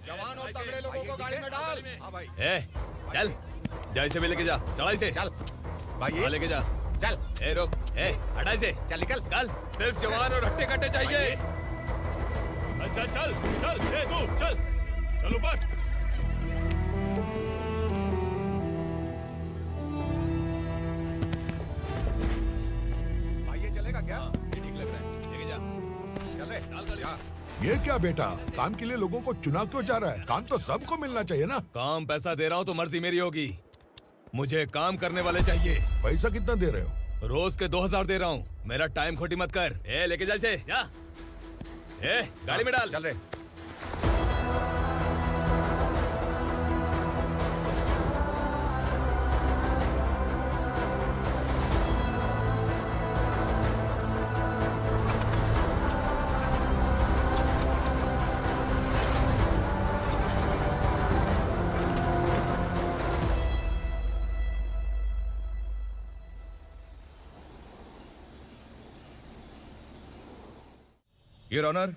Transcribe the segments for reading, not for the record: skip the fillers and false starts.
जवान और तगड़े लोगों को गाड़ी में डाल। हाँ भाई। चल जा, इसे भी लेके जा। चढ़ा इसे। चल भाई लेके जा। चल। रुक। हटा इसे। चल निकल। चल, सिर्फ जवान और हट्टे कट्टे चाहिए। अच्छा चल चल तू चल चल ऊपर। भाई ये चलेगा क्या? ये ठीक लग रहा है, लेके जा। चल रे जा। ये क्या बेटा, काम के लिए लोगों को चुना क्यों जा रहा है? काम तो सबको मिलना चाहिए ना। काम पैसा दे रहा हूँ तो मर्जी मेरी होगी। मुझे काम करने वाले चाहिए। पैसा कितना दे रहे हो? रोज के 2000 दे रहा हूँ। मेरा टाइम खोटी मत कर। लेके जा इसे। जा। गाड़ी में डाल। चल रे। योर ऑनर,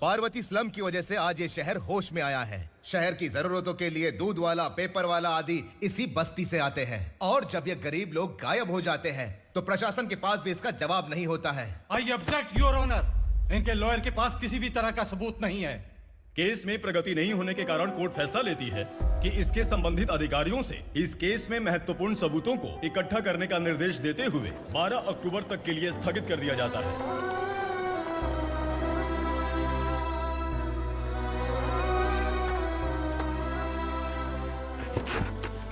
पार्वती स्लम की वजह से आज ये शहर होश में आया है। शहर की जरूरतों के लिए दूध वाला, पेपर वाला आदि इसी बस्ती से आते हैं, और जब ये गरीब लोग गायब हो जाते हैं तो प्रशासन के पास भी इसका जवाब नहीं होता है। I object your honour. इनके लॉयर के पास किसी भी तरह का सबूत नहीं है। केस में प्रगति नहीं होने के कारण कोर्ट फैसला लेती है कि इसके संबंधित अधिकारियों से इस केस में महत्वपूर्ण सबूतों को इकट्ठा करने का निर्देश देते हुए 12 अक्टूबर तक के लिए स्थगित कर दिया जाता है।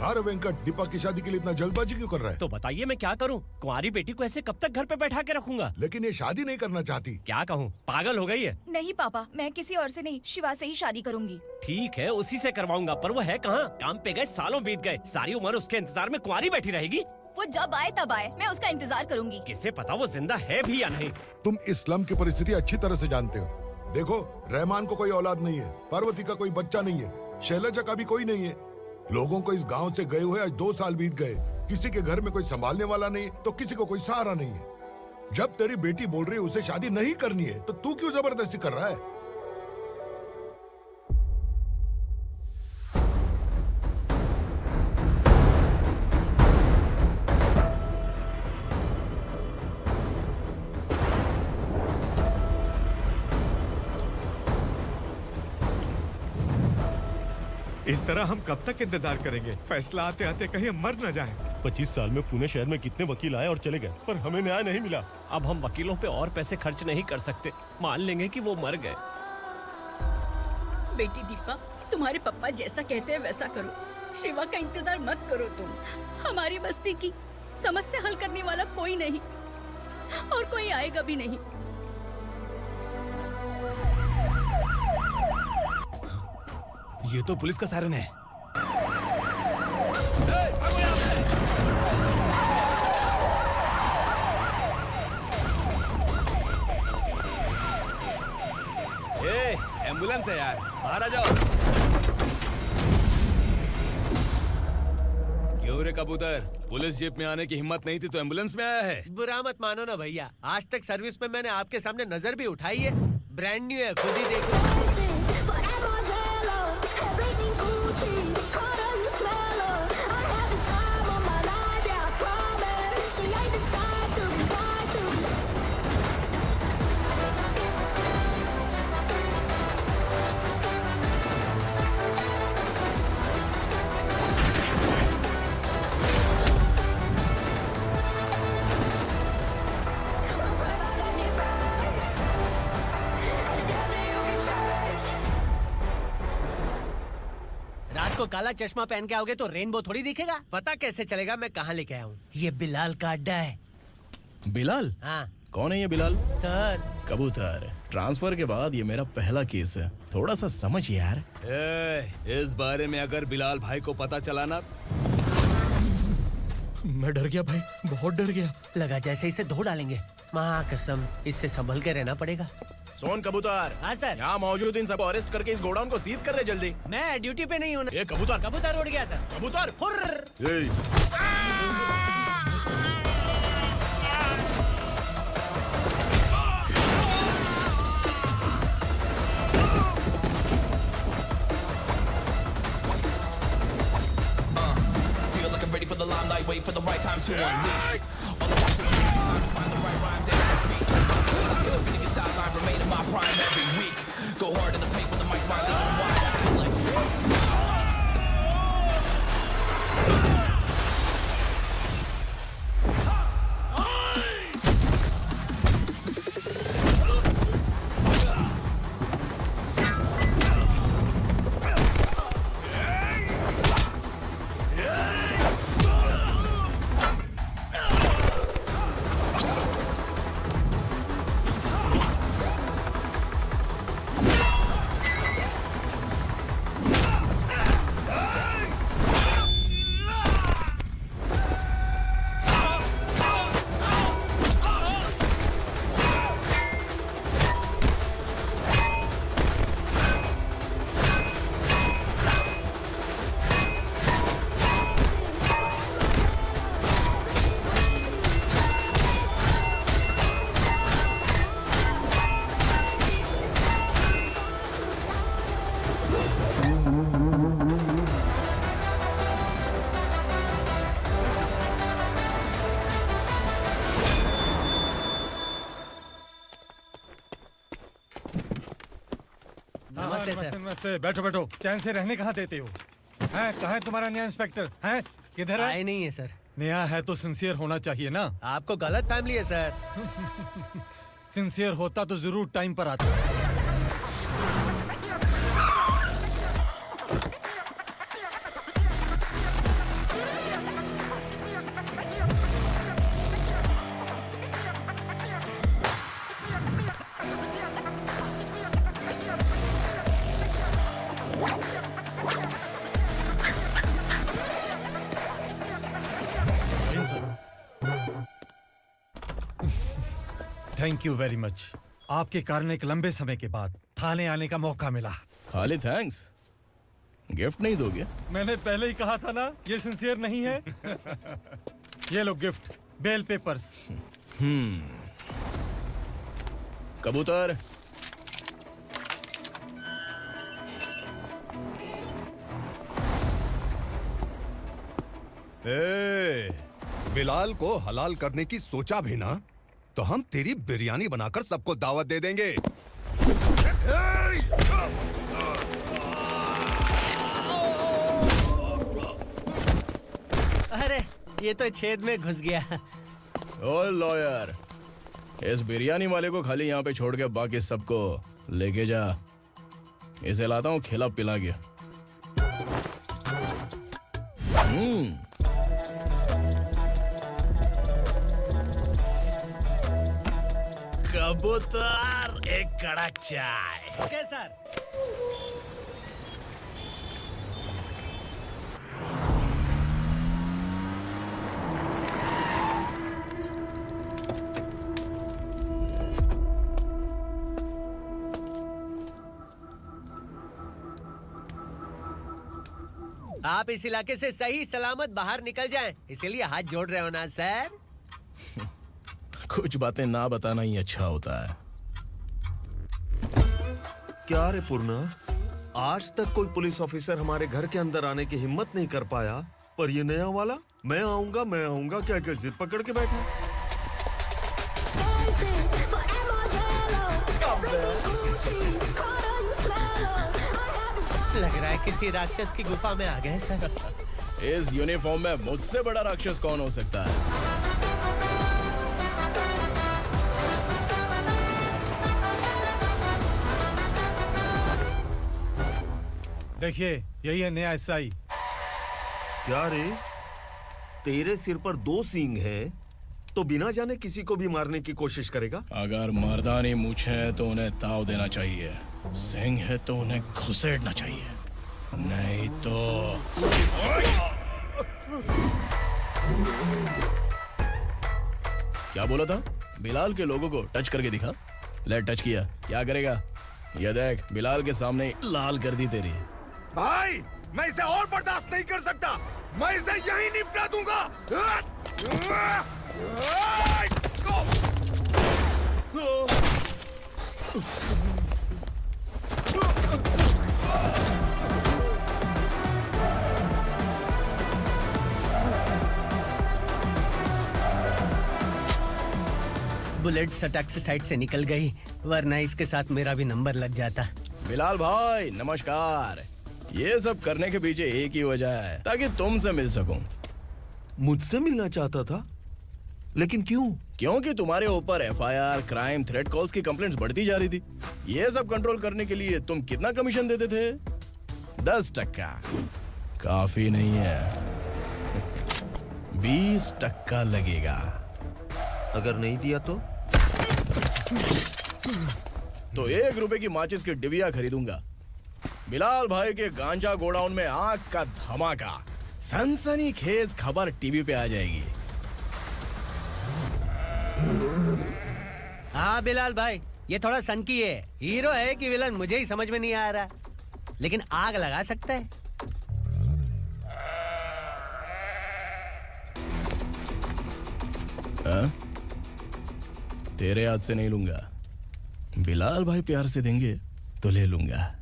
अरे वेंकट, दीपक की शादी के लिए इतना जल्दबाजी क्यों कर रहा है? तो बताइए मैं क्या करूं? कुंवारी बेटी को ऐसे कब तक घर पे बैठा के रखूंगा? लेकिन ये शादी नहीं करना चाहती। क्या कहूं, पागल हो गई है। नहीं पापा, मैं किसी और से नहीं, शिवा से ही शादी करूंगी। ठीक है, उसी से करवाऊंगा, पर वो है कहाँ? काम पे गए, सालों बीत गए, सारी उम्र उसके इंतजार में कुंवारी बैठी रहेगी। वो जब आए तब आए, मैं उसका इंतजार करूंगी। किसे पता वो जिंदा है भी या नहीं। तुम इस्लाम की परिस्थिति अच्छी तरह से जानते हो। देखो, रहमान को कोई औलाद नहीं है, पार्वती का कोई बच्चा नहीं है, शैलजा का भी कोई नहीं है। लोगों को इस गांव से गए हुए आज 2 साल बीत गए। किसी के घर में कोई संभालने वाला नहीं, तो किसी को कोई सहारा नहीं है। जब तेरी बेटी बोल रही है उसे शादी नहीं करनी है, तो तू क्यों जबरदस्ती कर रहा है? इस तरह हम कब तक इंतजार करेंगे? फैसला आते आते कहीं हम मर न जाएं। 25 साल में पुणे शहर में कितने वकील आए और चले गए, पर हमें न्याय नहीं मिला। अब हम वकीलों पे और पैसे खर्च नहीं कर सकते। मान लेंगे कि वो मर गए। बेटी दीपा, तुम्हारे पापा जैसा कहते हैं वैसा करो। शिवा का इंतजार मत करो तुम। हमारी बस्ती की समस्या हल करने वाला कोई नहीं, और कोई आएगा भी नहीं। ये तो पुलिस का सायरन है। एम्बुलेंस है यार, बाहर आ जाओ। क्यों रे कबूतर, पुलिस जीप में आने की हिम्मत नहीं थी तो एम्बुलेंस में आया है? बुरा मत मानो ना भैया, आज तक सर्विस में मैंने आपके सामने नजर भी उठाई है। ब्रांड न्यू है, खुद ही देखो। को काला चश्मा पहन के आओगे तो रेनबो थोड़ी दिखेगा। पता कैसे चलेगा मैं कहाँ लेके आया हूँ? ये बिलाल का अड्डा है। बिलाल? हाँ। कौन है ये बिलाल? सर कबूतर, ट्रांसफर के बाद ये मेरा पहला केस है, थोड़ा सा समझ यार। इस बारे में अगर बिलाल भाई को पता चला ना। मैं डर गया भाई, बहुत डर गया। लगा जैसे इसे धो डालेंगे। माँ कसम, इससे संभल के रहना पड़ेगा। सोन कबूतर। हाँ सर। यहाँ मौजूद इन सबको अरेस्ट करके इस गोडाउन को सीज कर रहे जल्दी। मैं ड्यूटी पे नहीं हूँ। ये कबूतर। कबूतर उड़ गया सर। कबूतर। wait for the right time to unleash. All the time to find the right rhymes and repeat. Niggas sideline remain in my prime every week. Go hard in the paint when the mic's wide and wide. I feel like नमस्ते, बैठो बैठो। चैन से रहने कहाँ देते हो? हैं, कहाँ है तुम्हारा नया इंस्पेक्टर? हैं, किधर है? आए नहीं है सर। नया है तो सिंसियर होना चाहिए ना। आपको गलत फैमिली है सर। सिंसियर होता तो जरूर टाइम पर आता। Thank you very much. आपके कारण एक लंबे समय के बाद थाने आने का मौका मिला। खाली थैंक्स, गिफ्ट नहीं दोगे? मैंने पहले ही कहा था ना, ये सिंसियर नहीं है। ये लो गिफ्ट, बेल पेपर्स। कबूतर। बिलाल को हलाल करने की सोचा भी ना, तो हम तेरी बिरयानी बनाकर सबको दावत दे देंगे। अरे ये तो छेद में घुस गया। ओ लॉयर, इस बिरयानी वाले को खाली यहाँ पे छोड़ के बाकी सबको लेके जा। इसे लाता हूँ खिला पिला के। कबूतर, एक कड़क चाय। Okay sir. आप इस इलाके से सही सलामत बाहर निकल जाएं, इसीलिए हाथ जोड़ रहे हो ना सर? कुछ बातें ना बताना ही अच्छा होता है। क्या रे पूर्णा, आज तक कोई पुलिस ऑफिसर हमारे घर के अंदर आने की हिम्मत नहीं कर पाया, पर ये नया वाला मैं आऊंगा क्या क्या जिद पकड़ के बैठा। लग रहा है किसी राक्षस की गुफा में आ गए सर। इस यूनिफॉर्म में मुझसे बड़ा राक्षस कौन हो सकता है? देखिए, यही है नया एसआई। क्या रे, तेरे सिर पर 2 सींग है तो बिना जाने किसी को भी मारने की कोशिश करेगा? अगर मर्दानी मूछें हैं तो उन्हें ताव देना चाहिए, सिंह है तो उन्हें घुसेड़ना चाहिए, नहीं तो। क्या बोला था? बिलाल के लोगों को टच करके दिखा। ले टच किया, क्या करेगा? ये देख, बिलाल के सामने लाल कर दी तेरी। भाई, मैं इसे और बर्दाश्त नहीं कर सकता। मैं इसे यहीं निपटा दूंगा। बुलेट सटक से साइड से निकल गई, वरना इसके साथ मेरा भी नंबर लग जाता। बिलाल भाई नमस्कार। ये सब करने के पीछे एक ही वजह है, ताकि तुमसे मिल सकूं। मुझसे मिलना चाहता था, लेकिन क्यों? क्योंकि तुम्हारे ऊपर एफआईआर, क्राइम, थ्रेट कॉल्स की कंप्लेंट्स बढ़ती जा रही थी। ये सब कंट्रोल करने के लिए तुम कितना कमीशन देते थे? 10%। काफी नहीं है, 20% लगेगा। अगर नहीं दिया तो 1 रुपए की माचिस की डिबिया खरीदूंगा। बिलाल भाई के गांजा गोडाउन में आग का धमाका, सनसनीखेज खबर टीवी पे आ जाएगी। हाँ बिलाल भाई, ये थोड़ा सनकी है। हीरो है कि विलन मुझे ही समझ में नहीं आ रहा, लेकिन आग लगा सकता है। तेरे हाथ से नहीं लूंगा, बिलाल भाई प्यार से देंगे तो ले लूंगा।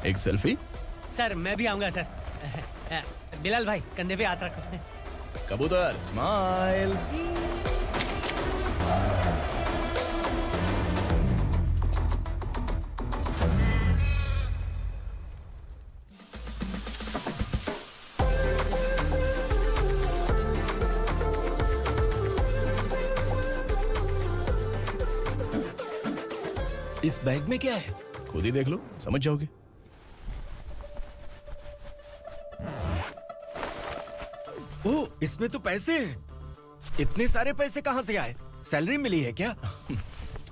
एक सेल्फी? सर मैं भी आऊंगा सर। बिलाल भाई कंधे पे हाथ रखो। कबूतर स्माइल। इस बैग में क्या है? खुद ही देख लो, समझ जाओगे। ओह, इसमें तो पैसे हैं। इतने सारे पैसे कहाँ से आए? सैलरी मिली है क्या?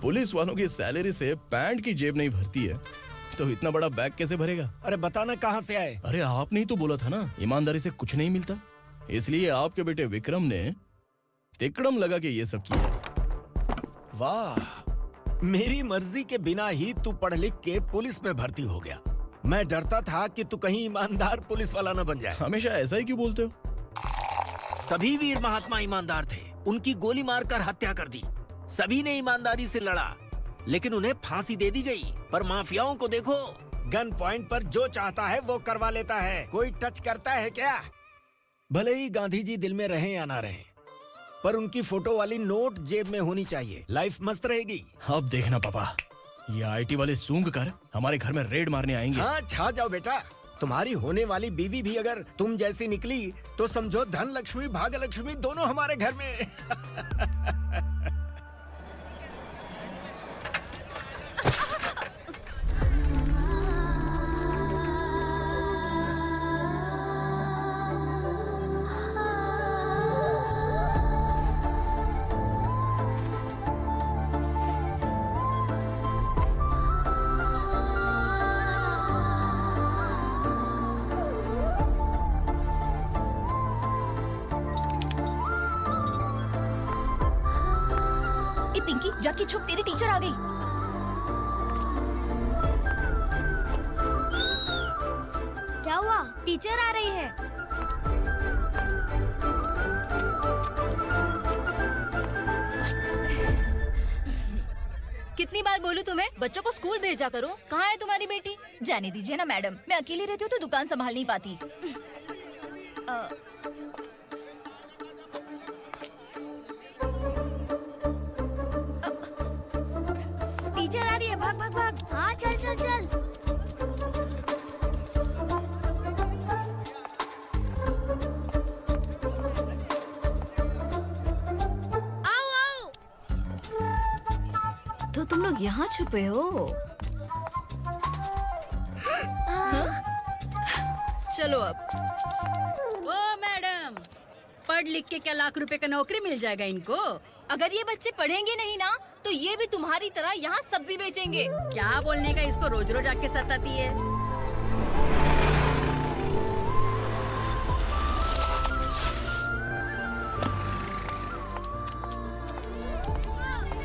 पुलिस वालों की सैलरी से पैंट की जेब नहीं भरती है, तो इतना बड़ा बैग कैसे भरेगा? अरे बताना कहाँ से आए? अरे आपने ही तो बोला था ना, ईमानदारी से कुछ नहीं मिलता। इसलिए आपके बेटे विक्रम ने तिकड़म लगा के ये सब किया। वाह, मेरी मर्जी के बिना ही तू पढ़ लिख के पुलिस में भर्ती हो गया। मैं डरता था कि तू कहीं ईमानदार पुलिस वाला न बन जाए। हमेशा ऐसा ही क्यों बोलते हो? सभी वीर महात्मा ईमानदार थे, उनकी गोली मारकर हत्या कर दी। सभी ने ईमानदारी से लड़ा, लेकिन उन्हें फांसी दे दी गई। पर माफियाओं को देखो, गन पॉइंट पर जो चाहता है वो करवा लेता है। कोई टच करता है क्या? भले ही गांधी जी दिल में रहे या ना रहे, पर उनकी फोटो वाली नोट जेब में होनी चाहिए। लाइफ मस्त रहेगी। अब देखना पापा, ये आईटी वाले सूंघ कर हमारे घर में रेड मारने आएंगे। हाँ, छा जाओ बेटा। तुम्हारी होने वाली बीवी भी अगर तुम जैसी निकली तो समझो धन लक्ष्मी भाग्य लक्ष्मी दोनों हमारे घर में। पिंकी जाके छुप, तेरी टीचर आ गई। क्या हुआ? टीचर आ रही है। कितनी बार बोलूं तुम्हें, बच्चों को स्कूल भेजा करो। कहाँ है तुम्हारी बेटी? जाने दीजिए ना मैडम, मैं अकेली रहती हूँ तो दुकान संभाल नहीं पाती। टीचर आ रही है, भाग भाग भाग। हाँ चल चल चल। आओ आओ। तो तुम लोग यहाँ छुपे हो? चलो अब। ओ मैडम, पढ़ लिख के क्या लाख रुपए का नौकरी मिल जाएगा इनको? अगर ये बच्चे पढ़ेंगे नहीं ना, तो ये भी तुम्हारी तरह यहाँ सब्जी बेचेंगे। क्या बोलने का, इसको रोज रोज आके सताती है।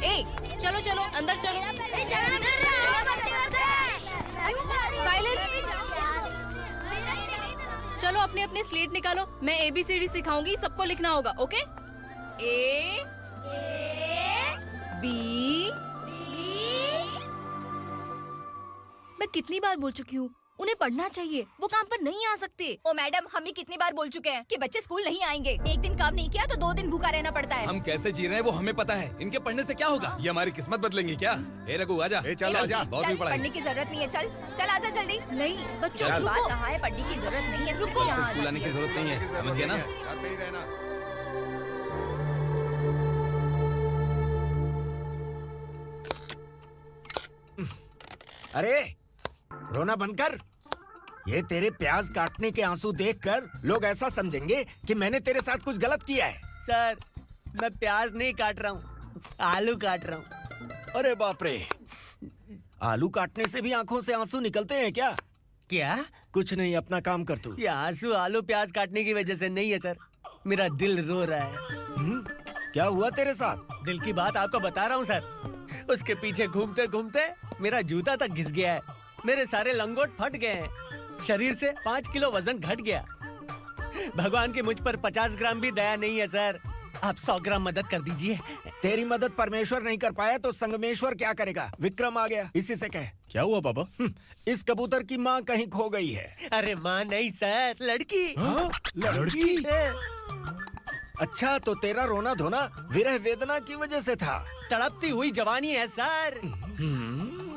ए, चलो चलो अंदर चलो। साइलेंस। चलो अपने अपने स्लेट निकालो, मैं ABCD सिखाऊंगी, सबको लिखना होगा, ओके? A B मैं कितनी बार बोल चुकी हूँ, उन्हें पढ़ना चाहिए, वो काम पर नहीं आ सकते। ओ मैडम, हम ही कितनी बार बोल चुके हैं कि बच्चे स्कूल नहीं आएंगे। एक दिन काम नहीं किया तो 2 दिन भूखा रहना पड़ता है। हम कैसे जी रहे हैं वो हमें पता है, इनके पढ़ने से क्या होगा? ये हमारी किस्मत बदलेंगे क्या? ए रघु आजा। चल आजा। बहुत भी चल, पढ़ाई। पढ़ने की जरूरत नहीं है, चल चल आजा जल्दी। नहीं बच्चों चल। रुको। कहा है पढ़ने की जरूरत नहीं है, रुको। से स्कूल आने की जरूरत नहीं है, समझ गया ना? घर पे ही रहना। अरे रोना बंद कर। ये तेरे प्याज काटने के आंसू देखकर लोग ऐसा समझेंगे कि मैंने तेरे साथ कुछ गलत किया है। सर, मैं प्याज नहीं काट रहा हूँ, आलू काट रहा हूँ। अरे बाप रे, आलू काटने से भी आंखों से आंसू निकलते हैं क्या? क्या? कुछ नहीं, अपना काम कर तू। ये आंसू आलू प्याज काटने की वजह से नहीं है सर, मेरा दिल रो रहा है। क्या हुआ तेरे साथ? दिल की बात आपको बता रहा हूँ सर। उसके पीछे घूमते घूमते मेरा जूता तक घिस गया है, मेरे सारे लंगोट फट गए हैं, शरीर से 5 किलो वजन घट गया। भगवान की मुझ पर 50 ग्राम भी दया नहीं है सर, आप 100 ग्राम मदद कर दीजिए। तेरी मदद परमेश्वर नहीं कर पाया तो संगमेश्वर क्या करेगा? विक्रम आ गया, इसी से कह। क्या हुआ पापा? इस कबूतर की माँ कहीं खो गई है। अरे माँ नहीं सर, लड़की। लड़की? अच्छा, तो तेरा रोना धोना विरह वेदना की वजह से था। तड़पती हुई जवानी है सर।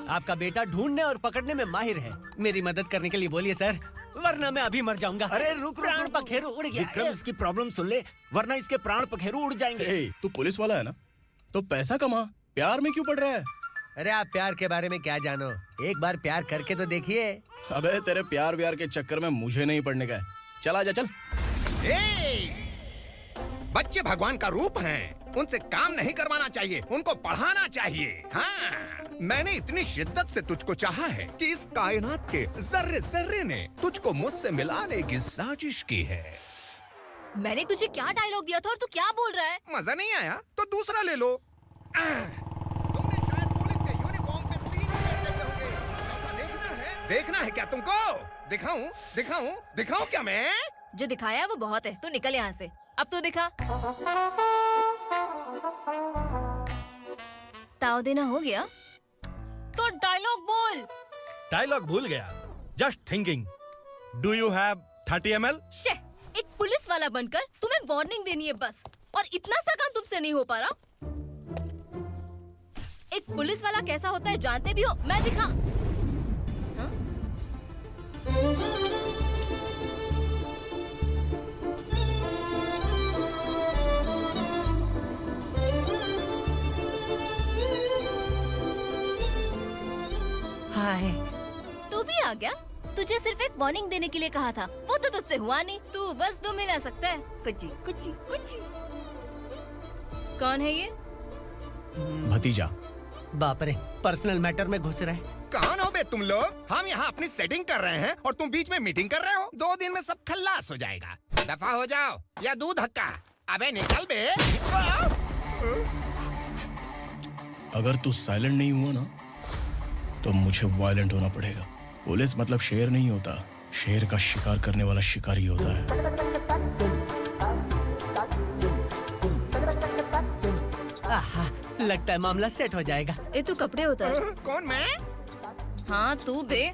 आपका बेटा ढूंढने और पकड़ने में माहिर है, मेरी मदद करने के लिए बोलिए सर, वरना मैं अभी मर जाऊंगा। अरे रुक, प्राण पखेरु उड़ गया। विक्रम, इसकी प्रॉब्लम सुन ले, वरना इसके प्राण पखेरु उड़ जाएंगे। तू पुलिस वाला है ना, तो पैसा कमा, प्यार में क्यों पड़ रहा है? अरे आप प्यार के बारे में क्या जानो, एक बार प्यार करके तो देखिए। अबे तेरे प्यार व्यार के चक्कर में मुझे नहीं पड़ने का है, चल आजा चल। बच्चे भगवान का रूप हैं, उनसे काम नहीं करवाना चाहिए, उनको पढ़ाना चाहिए। हाँ, मैंने इतनी शिद्दत से तुझको चाहा है कि इस कायनात के जर्रे जर्रे ने तुझको मुझसे मिलाने की साजिश की है। मैंने तुझे क्या डायलॉग दिया था और तू क्या बोल रहा है? मजा नहीं आया तो दूसरा ले लो। तुमने शायद पुलिस के यूनिफॉर्म पे 3 शेर देखे होंगे। चौथा देखना है क्या तुमको? दिखाऊं दिखाऊं दिखाऊं क्या मैं? जो दिखाया वो बहुत है, तू निकल यहाँ से। अब तू दिखा। ताव देना हो गया तो डायलॉग बोल। डायलॉग भूल गया। Just thinking, do you have 30 ml? शे, एक पुलिस वाला बनकर तुम्हें वार्निंग देनी है बस, और इतना सा काम तुमसे नहीं हो पा रहा। एक पुलिस वाला कैसा होता है जानते भी हो? मैं दिखा। हाँ? हाय। तू भी आ गया? तुझे सिर्फ एक वार्निंग देने के लिए कहा था, वो तो तुझसे हुआ नहीं। तू बस 2 मिला सकता है। कुची कुची कुची। कौन है ये? भतीजा। बाप रे, पर्सनल मैटर में घुस रहे। कौन हो बे तुम लोग? हम यहाँ अपनी सेटिंग कर रहे हैं और तुम बीच में मीटिंग कर रहे हो। 2 दिन में सब खल्लास हो जाएगा। दफा हो जाओ या दूध हक्का। अबे निकल बे। अगर तू साइलेंट नहीं हुआ ना तो मुझे वायलेंट होना पड़ेगा। पुलिस मतलब शेर नहीं होता, शेर का शिकार करने वाला शिकारी होता है। आहा, लगता है मामला सेट हो जाएगा। ए तू कपड़े उतार। कौन मैं? हाँ तू बे।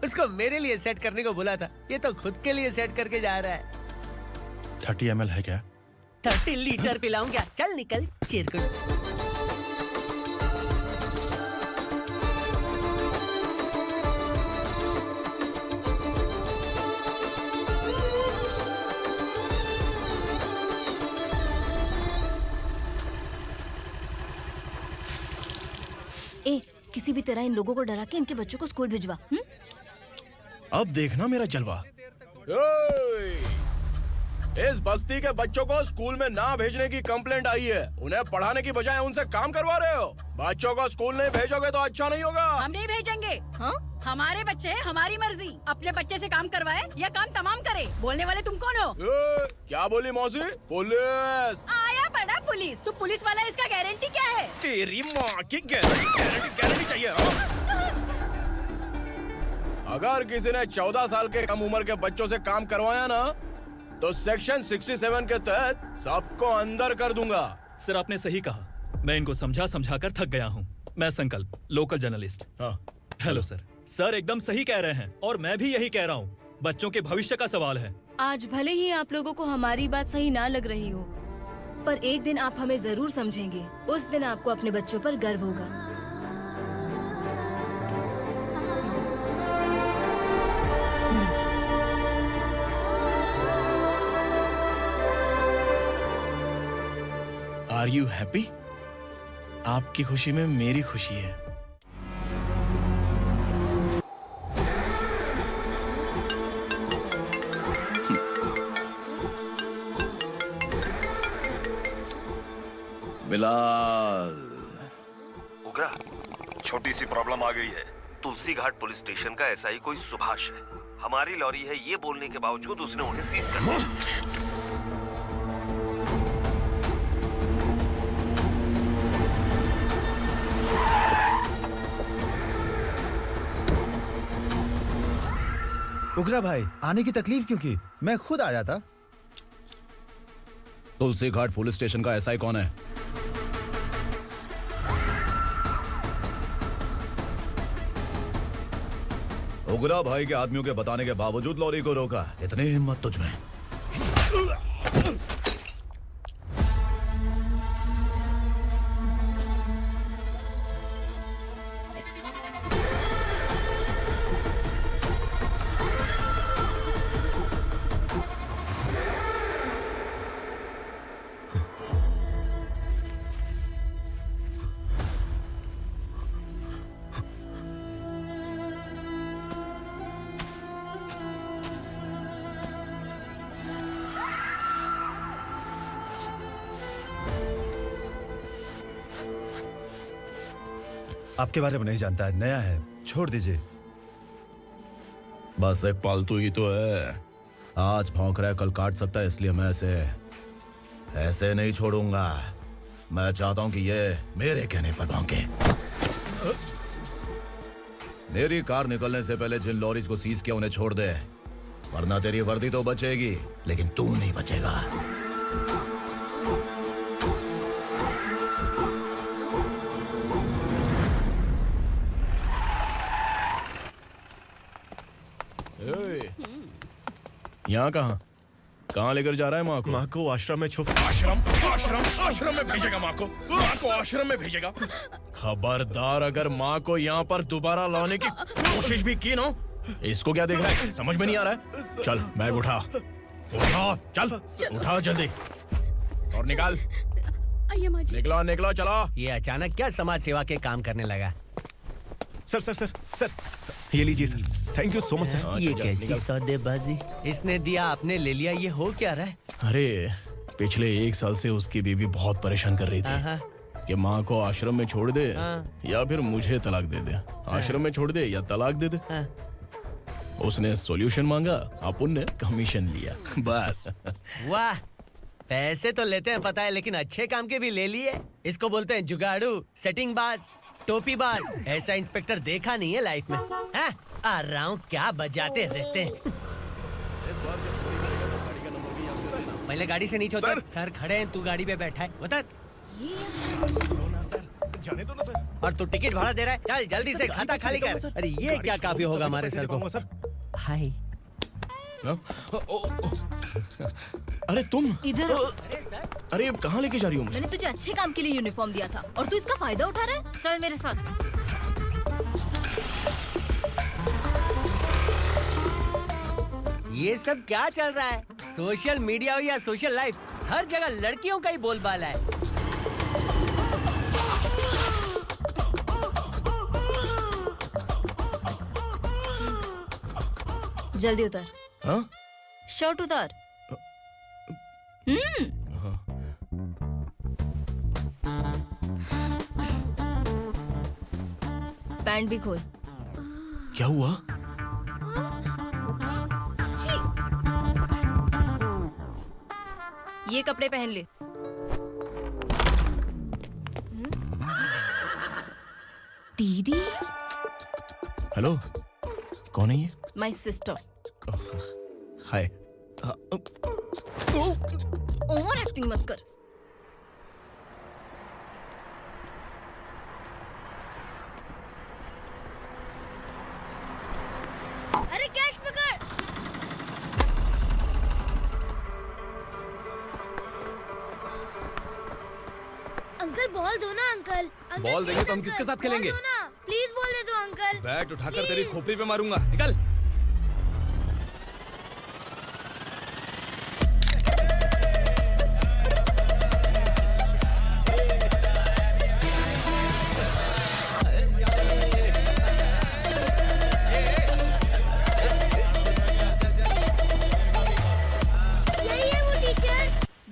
उसको मेरे लिए सेट करने को बोला था, ये तो खुद के लिए सेट करके जा रहा है। 30 ml है क्या? 30 लीटर पिलाऊं क्या? चल निकल चिरकुट। ए, किसी भी तरह इन लोगों को डरा के इनके बच्चों को स्कूल भिजवा। अब देखना मेरा जलवा। इस बस्ती के बच्चों को स्कूल में ना भेजने की कंप्लेंट आई है। उन्हें पढ़ाने की बजाय उनसे काम करवा रहे हो। बच्चों को स्कूल नहीं भेजोगे तो अच्छा नहीं होगा। हम नहीं भेजेंगे। हाँ? हमारे बच्चे हमारी मर्जी। अपने बच्चे से काम करवाए या काम तमाम करे। बोलने वाले तुम कौन हो? क्या बोली मौसी? पुलिस आया बड़ा पुलिस। तू पुलिस वाला, इसका गारंटी क्या है? तेरी माँ की गारंटी चाहिए। अगर किसी ने 14 साल के कम उम्र के बच्चों से काम करवाया ना तो सेक्शन 67 के तहत सबको अंदर कर दूंगा। सर आपने सही कहा। मैं इनको समझा कर थक गया हूँ। मैं संकल्प, लोकल जर्नलिस्ट। हाँ। Hello sir. सर एकदम सही कह रहे हैं और मैं भी यही कह रहा हूँ। बच्चों के भविष्य का सवाल है। आज भले ही आप लोगों को हमारी बात सही ना लग रही हो, पर एक दिन आप हमें जरूर समझेंगे। उस दिन आपको अपने बच्चों पर गर्व होगा। Are you happy? आपकी खुशी में मेरी खुशी है। बिलाल। उगरा, छोटी सी प्रॉब्लम आ गई है। तुलसी घाट पुलिस स्टेशन का एसआई कोई सुभाष है। हमारी लॉरी है ये बोलने के बावजूद उसने उन्हें सीज कर दिया। उगरा भाई, आने की तकलीफ क्यों की? मैं खुद आया था। तुलसी घाट पुलिस स्टेशन का एसआई कौन है? उगरा भाई के आदमियों के बताने के बावजूद लॉरी को रोका। इतनी हिम्मत तुझमें? आपके बारे में नहीं जानता है, नया है, छोड़ दीजिए। बस एक पालतू ही तो है। आज भौंक रहा है, कल काट सकता है, इसलिए मैं ऐसे नहीं छोड़ूंगा। मैं चाहता हूं कि ये मेरे कहने पर भौंके। मेरी कार निकलने से पहले जिन लॉरीज को सीज किया उन्हें छोड़ दे, वरना तेरी वर्दी तो बचेगी लेकिन तू नहीं बचेगा। यहाँ कहाँ लेकर जा रहा है माँ को? माँ को आश्रम में आश्रम में भेजेगा माँ को आश्रम में भेजेगा। खबरदार, अगर माँ को यहाँ पर दोबारा लाने की कोशिश भी की ना। इसको क्या देख रहा है? समझ में नहीं आ रहा है? चल बैग उठा, चल उठा जल्दी और निकाल। निकला चला। ये अचानक क्या समाज सेवा के काम करने लगा? सर ये लीजिए sir. Thank you so much sir. ये कैसी सौदेबाजी? इसने दिया, आपने ले लिया, ये हो क्या रहा है? अरे पिछले 1 साल से उसकी बीवी बहुत परेशान कर रही थी कि माँ को आश्रम में छोड़ दे या फिर मुझे तलाक दे दे। आश्रम में छोड़ दे या तलाक दे दे। उसने सॉल्यूशन मांगा, अपन ने कमीशन लिया, बस। वाह, पैसे तो लेते हैं पता है, लेकिन अच्छे काम के भी ले लिए। इसको बोलते हैं जुगाड़ू, सेटिंग बाज, टोपी बाज। ऐसा इंस्पेक्टर देखा नहीं है लाइफ में। आ रहा हूँ, क्या बजाते रहते हैं। पहले गाड़ी से नीचे उतर। सर खड़े हैं, तू गाड़ी पे बैठा है, उतर। जाने दो ना सर। और तू टिकट भाड़ा दे रहा है, चल जल्दी से खाता खाली कर। अरे ये क्या काफी होगा हमारे सर को। हाय। अरे तुम इधर आओ। अरे अब कहाँ लेके जा रही हो मुझे? मैंने तुझे अच्छे काम के लिए यूनिफॉर्म दिया था और तू इसका फायदा उठा रहा है। चल मेरे साथ। ये सब क्या चल रहा है? सोशल मीडिया हो या सोशल लाइफ, हर जगह लड़कियों का ही बोलबाला है। जल्दी उतर। हाँ? शर्ट उतार। पैंट भी खोल। क्या हुआ? ये कपड़े पहन ले। दीदी, हेलो, कौन है ये? My sister. Hi. Over acting मत कर। अरे कैच पकड़। अंकल बॉल दो ना अंकल। बॉल देंगे तो हम किसके साथ खेलेंगे? प्लीज बॉल दे दो अंकल। बैट उठाकर तेरी खोपड़ी पे मारूंगा। निकल।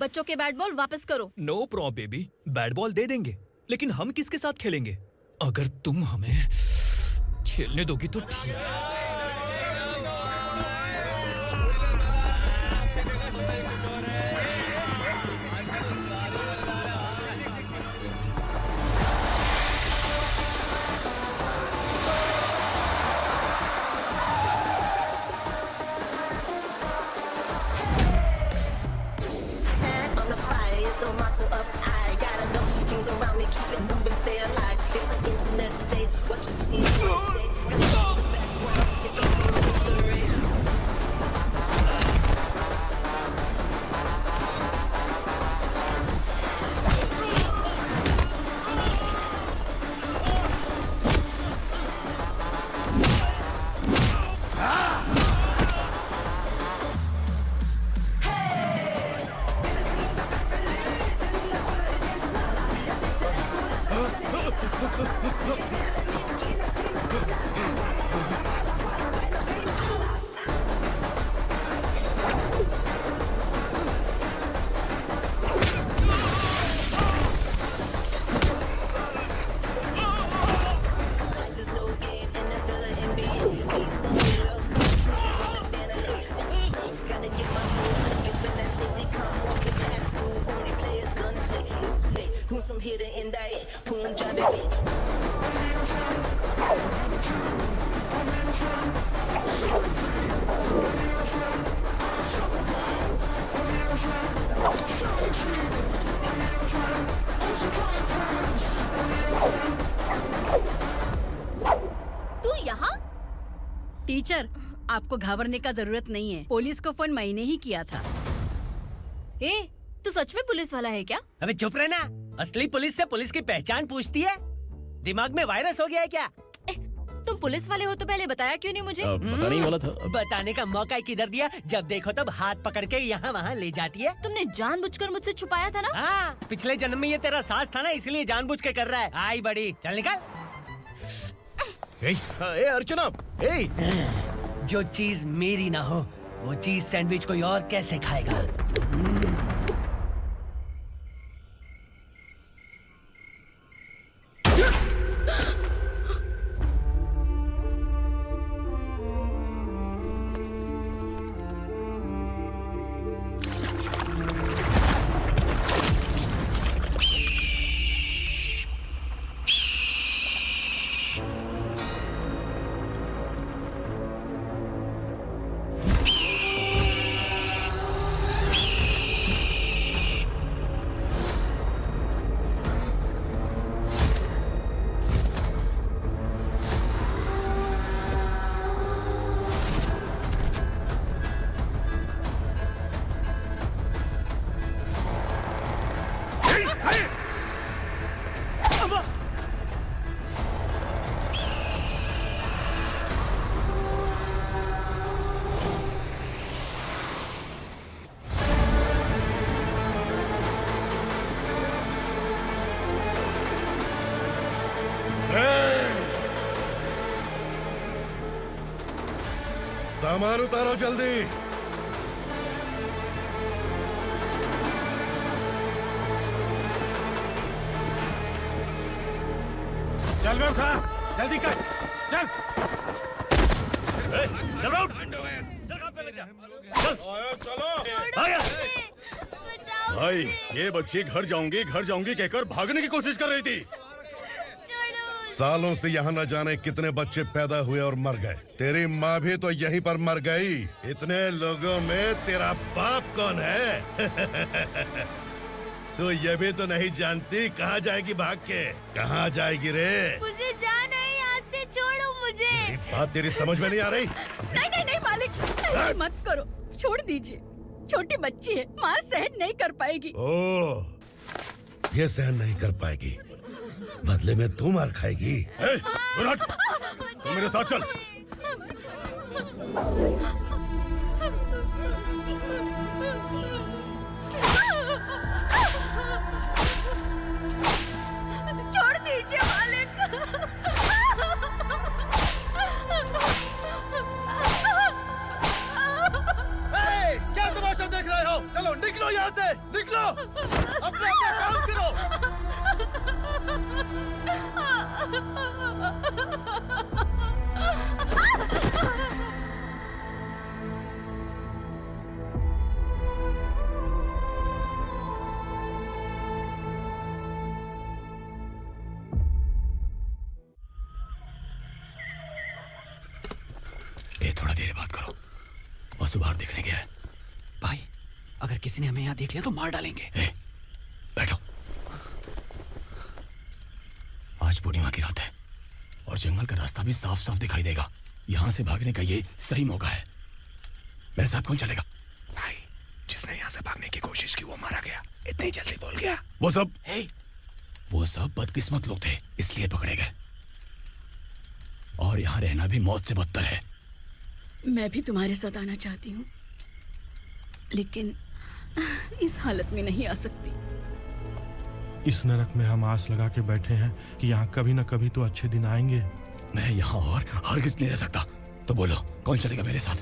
बच्चों के बैट बॉल वापस करो। No problem baby, bat ball दे देंगे, लेकिन हम किसके साथ खेलेंगे? अगर तुम हमें खेलने दोगी तो ठीक है। टीचर, आपको घबराने का जरूरत नहीं है। पुलिस को फोन मैंने ही किया था। ए, तू सच में पुलिस वाला है क्या? अबे चुप रहना। असली पुलिस से पुलिस की पहचान पूछती है? दिमाग में वायरस हो गया है क्या? तुम पुलिस वाले हो तो पहले बताया क्यों नहीं मुझे? बताने ही वाला था। बताने का मौका किधर दिया? जब देखो तब हाथ पकड़ के यहाँ वहाँ ले जाती है। तुमने जानबूझकर मुझसे छुपाया था ना? हाँ, पिछले जन्म में ये तेरा सास था ना, इसलिए जानबूझ के कर रहा है। आई बड़ी, चल निकल। ए अर्चना, जो चीज मेरी ना हो वो चीज सैंडविच कोई और कैसे खाएगा? सामान उतारो जल्दी। में उठा, जल्दी कर, चल। चल राउट, भाई ये बच्ची घर जाऊंगी कहकर भागने की कोशिश कर रही थी। सालों से यहाँ न जाने कितने बच्चे पैदा हुए और मर गए। तेरी माँ भी तो यहीं पर मर गई। इतने लोगों में तेरा बाप कौन है? तू ये भी तो नहीं जानती कहाँ जाएगी भाग के? कहाँ जाएगी रे? मुझे जाना है, यहाँ से छोड़ो मुझे। बात तेरी समझ में नहीं आ रही? नहीं मालिक, ऐसे मत करो, छोड़ दीजिए। छोटी बच्ची है, माँ सहन नहीं कर पाएगी। ओह, ये सहन नहीं कर पाएगी, बदले में तू मार खाएगी। तू मेरे साथ चल। छोड़ दीजिए मालिक। क्या तमाशा देख रहे हो? चलो निकलो यहाँ से, निकलो। अपना काम करो। ए, थोड़ा देर बात करो। वसु बाहर देखने गया है। भाई, अगर किसी ने हमें यहाँ देख लिया तो मार डालेंगे। ए, बैठो। आज पूर्णिमा की रात है और जंगल का रास्ता भी साफ साफ दिखाई देगा। यहाँ से भागने का ये सही मौका है। मेरे साथ कौन चलेगा? भाई, जिसने यहाँ से भागने की कोशिश की वो मारा गया। इतनी जल्दी बोल गया। वो सब बदकिस्मत लोग थे, इसलिए पकड़े गए। और यहाँ रहना भी मौत से बदतर है। मैं भी तुम्हारे साथ आना चाहती हूँ, लेकिन इस हालत में नहीं आ सकती। इस नरक में हम आस लगा के बैठे हैं कि यहाँ कभी न कभी तो अच्छे दिन आएंगे। मैं यहाँ और हरगिज़ नहीं रह सकता। तो बोलो, कौन चलेगा मेरे साथ?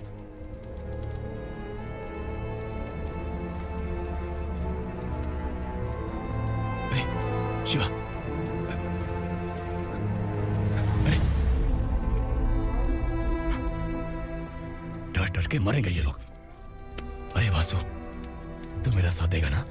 अरे शिवा, अरे डर डर के मरेंगे ये लोग। अरे वासु, तू मेरा साथ देगा ना?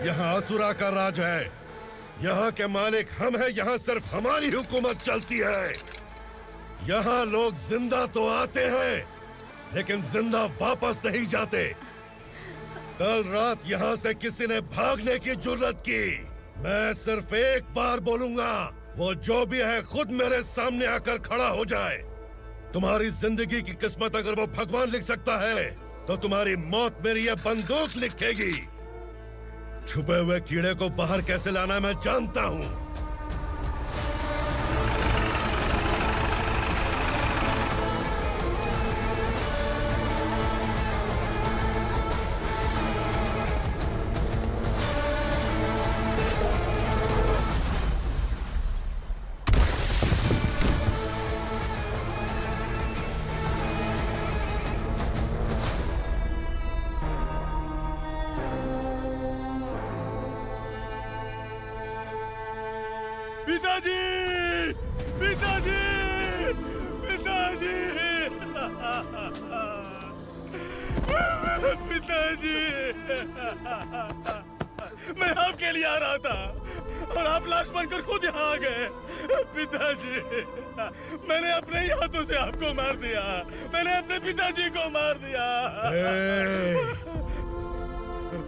यहाँ असुरा का राज है। यहाँ के मालिक हम हैं। यहाँ सिर्फ हमारी हुकूमत चलती है। यहाँ लोग जिंदा तो आते हैं लेकिन जिंदा वापस नहीं जाते। कल रात यहाँ से किसी ने भागने की जुर्रत की, मैं सिर्फ एक बार बोलूंगा, वो जो भी है खुद मेरे सामने आकर खड़ा हो जाए। तुम्हारी जिंदगी की किस्मत अगर वो भगवान लिख सकता है तो तुम्हारी मौत मेरी ये बंदूक लिखेगी। छुपे हुए कीड़े को बाहर कैसे लाना मैं जानता हूँ। पिताजी, पिताजी, पिताजी, पिताजी, मैं आपके लिए आ रहा था और आप लाश बनकर खुद यहाँ आ गए। पिताजी, मैंने अपने ही हाथों से आपको मार दिया। मैंने अपने पिताजी को मार दिया।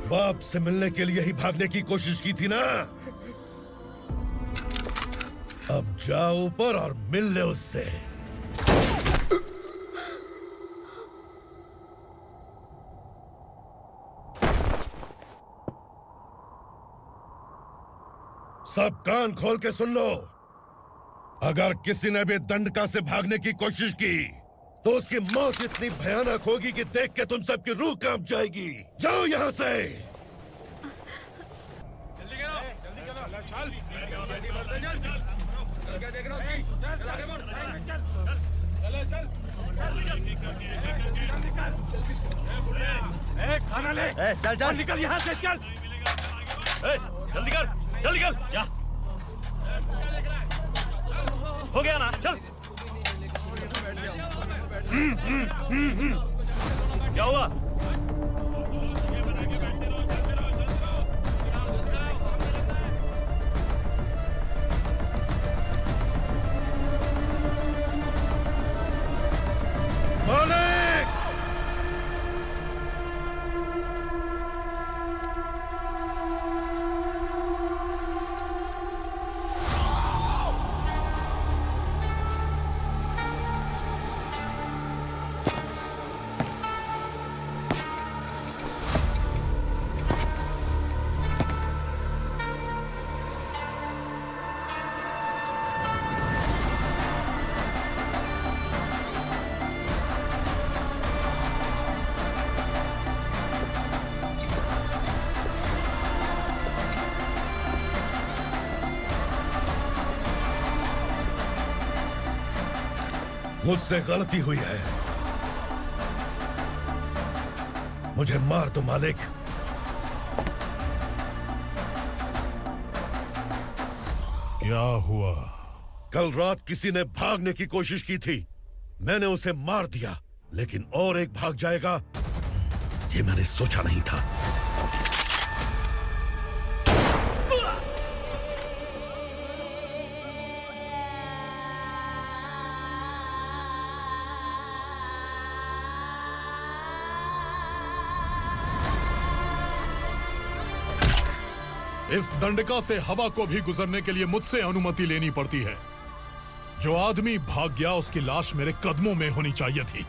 बाप से मिलने के लिए ही भागने की कोशिश की थी ना? अब जाओ ऊपर और मिल ले उससे। सब कान खोल के सुन लो। अगर किसी ने भी दंडका से भागने की कोशिश की तो उसकी मौत इतनी भयानक होगी कि देख के तुम सबकी रूह कांप जाएगी। जाओ यहाँ से। खाना ले। चल चल निकल यहाँ से, चल। जल्दी कर, जल्दी कर, जा। हो गया ना, चल। क्या हुआ? मालिक! मुझसे गलती हुई है। मुझे मार दो मालिक। क्या हुआ? कल रात किसी ने भागने की कोशिश की थी। मैंने उसे मार दिया, लेकिन और एक भाग जाएगा ये मैंने सोचा नहीं था। इस दंडका से हवा को भी गुजरने के लिए मुझसे अनुमति लेनी पड़ती है। जो आदमी भाग गया उसकी लाश मेरे कदमों में होनी चाहिए थी,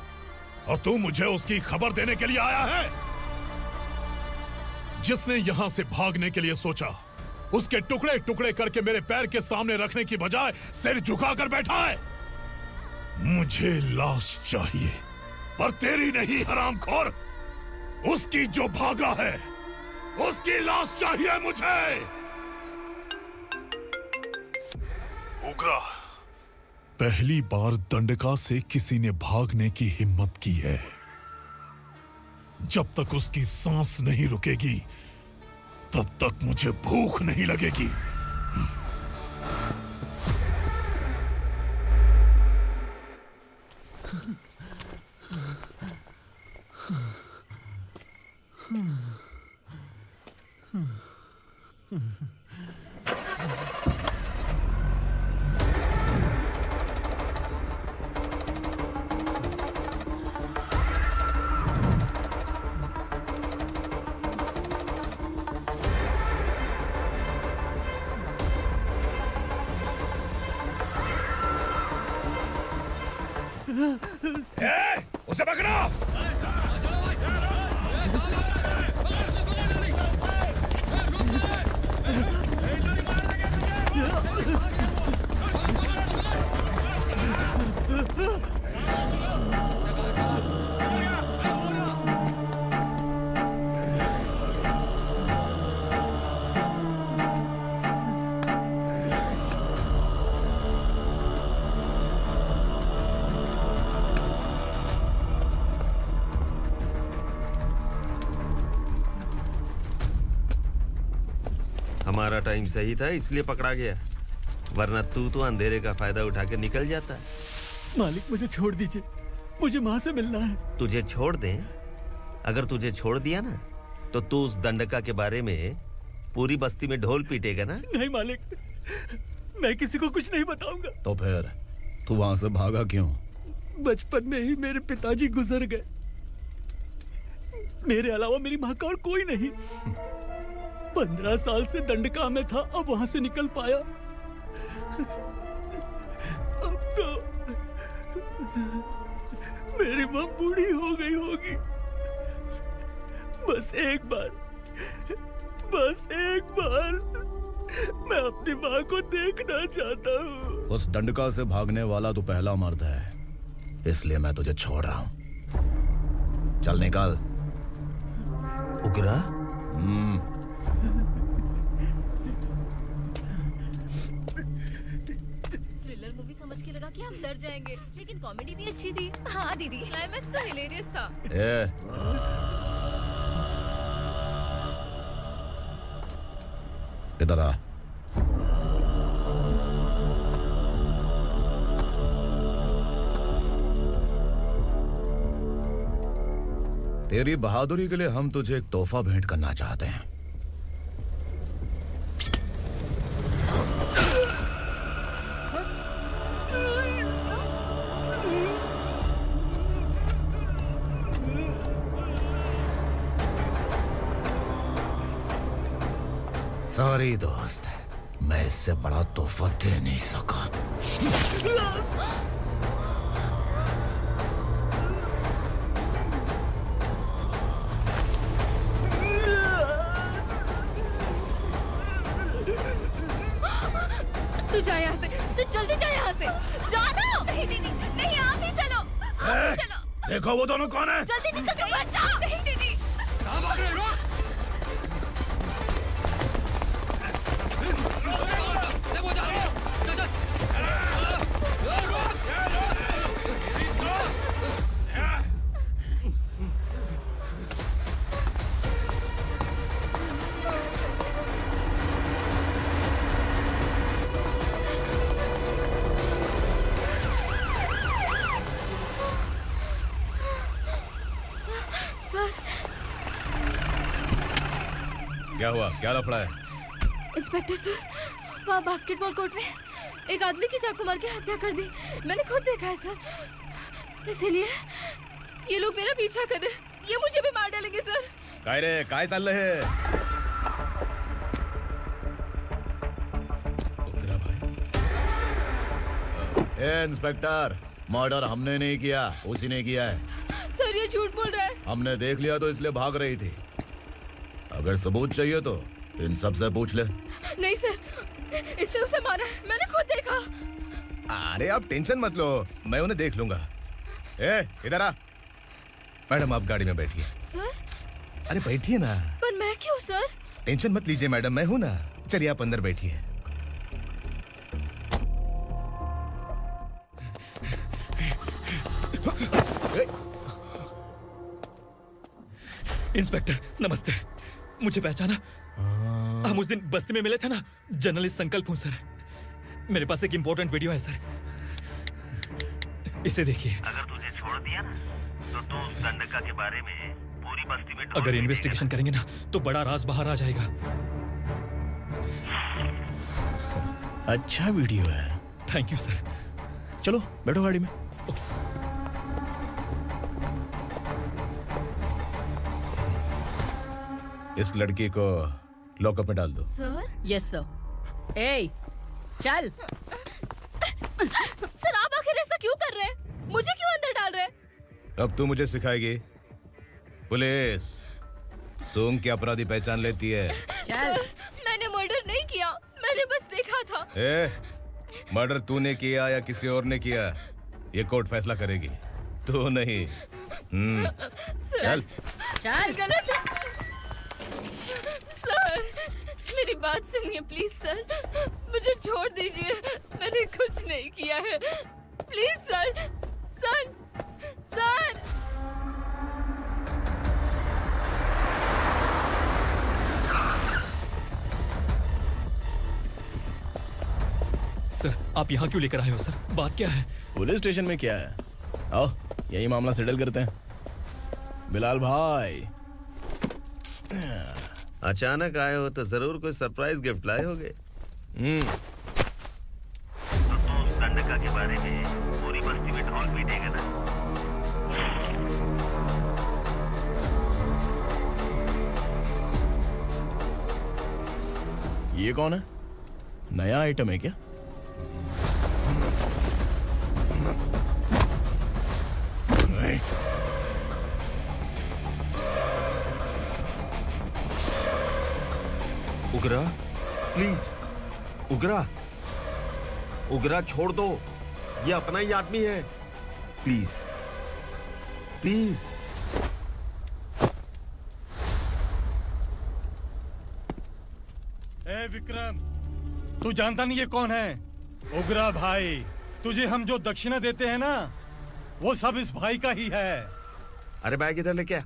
और तू मुझे उसकी खबर देने के लिए आया है। जिसने यहां से भागने के लिए सोचा उसके टुकड़े टुकड़े करके मेरे पैर के सामने रखने की बजाय सिर झुकाकर बैठा है। मुझे लाश चाहिए, पर तेरी नहीं हरामखोर। उसकी जो भागा है उसकी लाश चाहिए मुझे। उग्रा, पहली बार दंडका से किसी ने भागने की हिम्मत की है। जब तक उसकी सांस नहीं रुकेगी तब तक मुझे भूख नहीं लगेगी। उसे पकड़ो। हमारा टाइम सही था इसलिए पकड़ा गया, वरना तू तो अंधेरे का फायदा उठा के निकल जाता। मालिक मुझे छोड़ दीजिए, मुझे माँ से मिलना है। तुझे छोड़ दें? अगर तुझे छोड़ दिया ना तो तू उस दंडका के बारे में पूरी बस्ती में ढोल पीटेगा ना। नहीं मालिक, मैं किसी को कुछ नहीं बताऊंगा। तो फिर तू वहां से भागा क्यों? बचपन में ही मेरे पिताजी गुजर गए, मेरे अलावा मेरी माँ का और कोई नहीं। 15 साल से दंडका में था, अब वहां से निकल पाया। अब तो मेरी माँ बूढ़ी हो गई होगी। बस एक बार मैं अपनी माँ को देखना चाहता हूँ। उस दंडका से भागने वाला तू पहला मर्द है, इसलिए मैं तुझे छोड़ रहा हूँ। चल निकल। उग्रा? थ्रिलर मूवी समझ के लगा कि हम डर जाएंगे, लेकिन कॉमेडी भी अच्छी थी। हाँ दीदी, क्लाइमैक्स तो हिलेरियस था। इधर आ। तेरी बहादुरी के लिए हम तुझे एक तोहफा भेंट करना चाहते हैं। सॉरी दोस्त, मैं इससे बड़ा तोहफा दे नहीं सका। तू जा यहाँ से, तू जल्दी जा यहाँ से। जानो। नहीं दीदी, नहीं, आप ही चलो, आप ही चलो। देखो वो दोनों कौन है? जल्दी निकल के बैठ जाओ। नहीं दीदी। कहाँ भाग रहे हो? सर। क्या हुआ? क्या लफड़ा है? इंस्पेक्टर सर, वहाँ बास्केटबॉल कोर्ट में एक आदमी की चाकू मार के हत्या कर दी। मैंने खुद देखा है सर, इसीलिए ये लोग मेरा पीछा कर रहे हैं। ये मुझे भी मार डालेंगे सर। काय रे, काय चाललंय हे? इंस्पेक्टर, मर्डर हमने नहीं किया, उसी ने किया है। सर ये झूठ बोल रहा है। हमने देख लिया तो इसलिए भाग रही थी। अगर सबूत चाहिए तो इन सब से पूछ ले। नहीं सर, इसने उसे मारा है, मैंने खुद देखा। अरे आप टेंशन मत लो, मैं उन्हें देख लूंगा। इधर आ। मैडम आप गाड़ी में बैठिए। सर? अरे बैठिए ना। पर मैं क्यों सर? टेंशन मत लीजिए मैडम, मैं हूं ना। चलिए आप अंदर बैठिए। इंस्पेक्टर नमस्ते, मुझे पहचाना? हम उस दिन बस्ती में मिले थे ना। जर्नलिस्ट संकल्प हूँ सर। मेरे पास एक इम्पोर्टेंट वीडियो है सर, इसे देखिए। अगर तुझे छोड़ दिया ना तो तू उस दंडका के बारे में पूरी बस्ती में अगर इन्वेस्टिगेशन करेंगे ना तो बड़ा राज बाहर आ जाएगा। अच्छा वीडियो है। Thank you sir. चलो बैठो गाड़ी में। इस लड़की को लॉकअप में डाल दो। सर? Yes sir. ए, चल। सर आप आखिर ऐसा क्यों कर रहे हैं? मुझे क्यों अंदर डाल रहे? अब तू मुझे सिखाएगी? पुलिस सूंघ के अपराधी पहचान लेती है। सर, मैंने मर्डर नहीं किया, मैंने बस देखा था। मर्डर तूने किया या किसी और ने किया, ये कोर्ट फैसला करेगी, तू नहीं। चल चल। गलत है सर, मेरी बात सुनिए प्लीज सर, मुझे छोड़ दीजिए, मैंने कुछ नहीं किया है, please sir. Sir sir sir, आप यहाँ क्यों लेकर आए हो सर? बात क्या है? पुलिस स्टेशन में क्या है? आओ यही मामला सेटल करते हैं। बिलाल भाई, अचानक आए हो तो जरूर कोई सरप्राइज गिफ्ट लाए होगे। तो उस दंडका के बारे में पूरी बस्ती में ढोल पीटेगा ना? ये कौन है? नया आइटम है क्या? उगरा, प्लीज उगरा, उगरा छोड़ दो, ये अपना ही आदमी है, प्लीज प्लीज। ए विक्रम, तू जानता नहीं ये कौन है? उगरा भाई, तुझे हम जो दक्षिणा देते हैं ना, वो सब इस भाई का ही है। अरे बैग इधर लेके आ।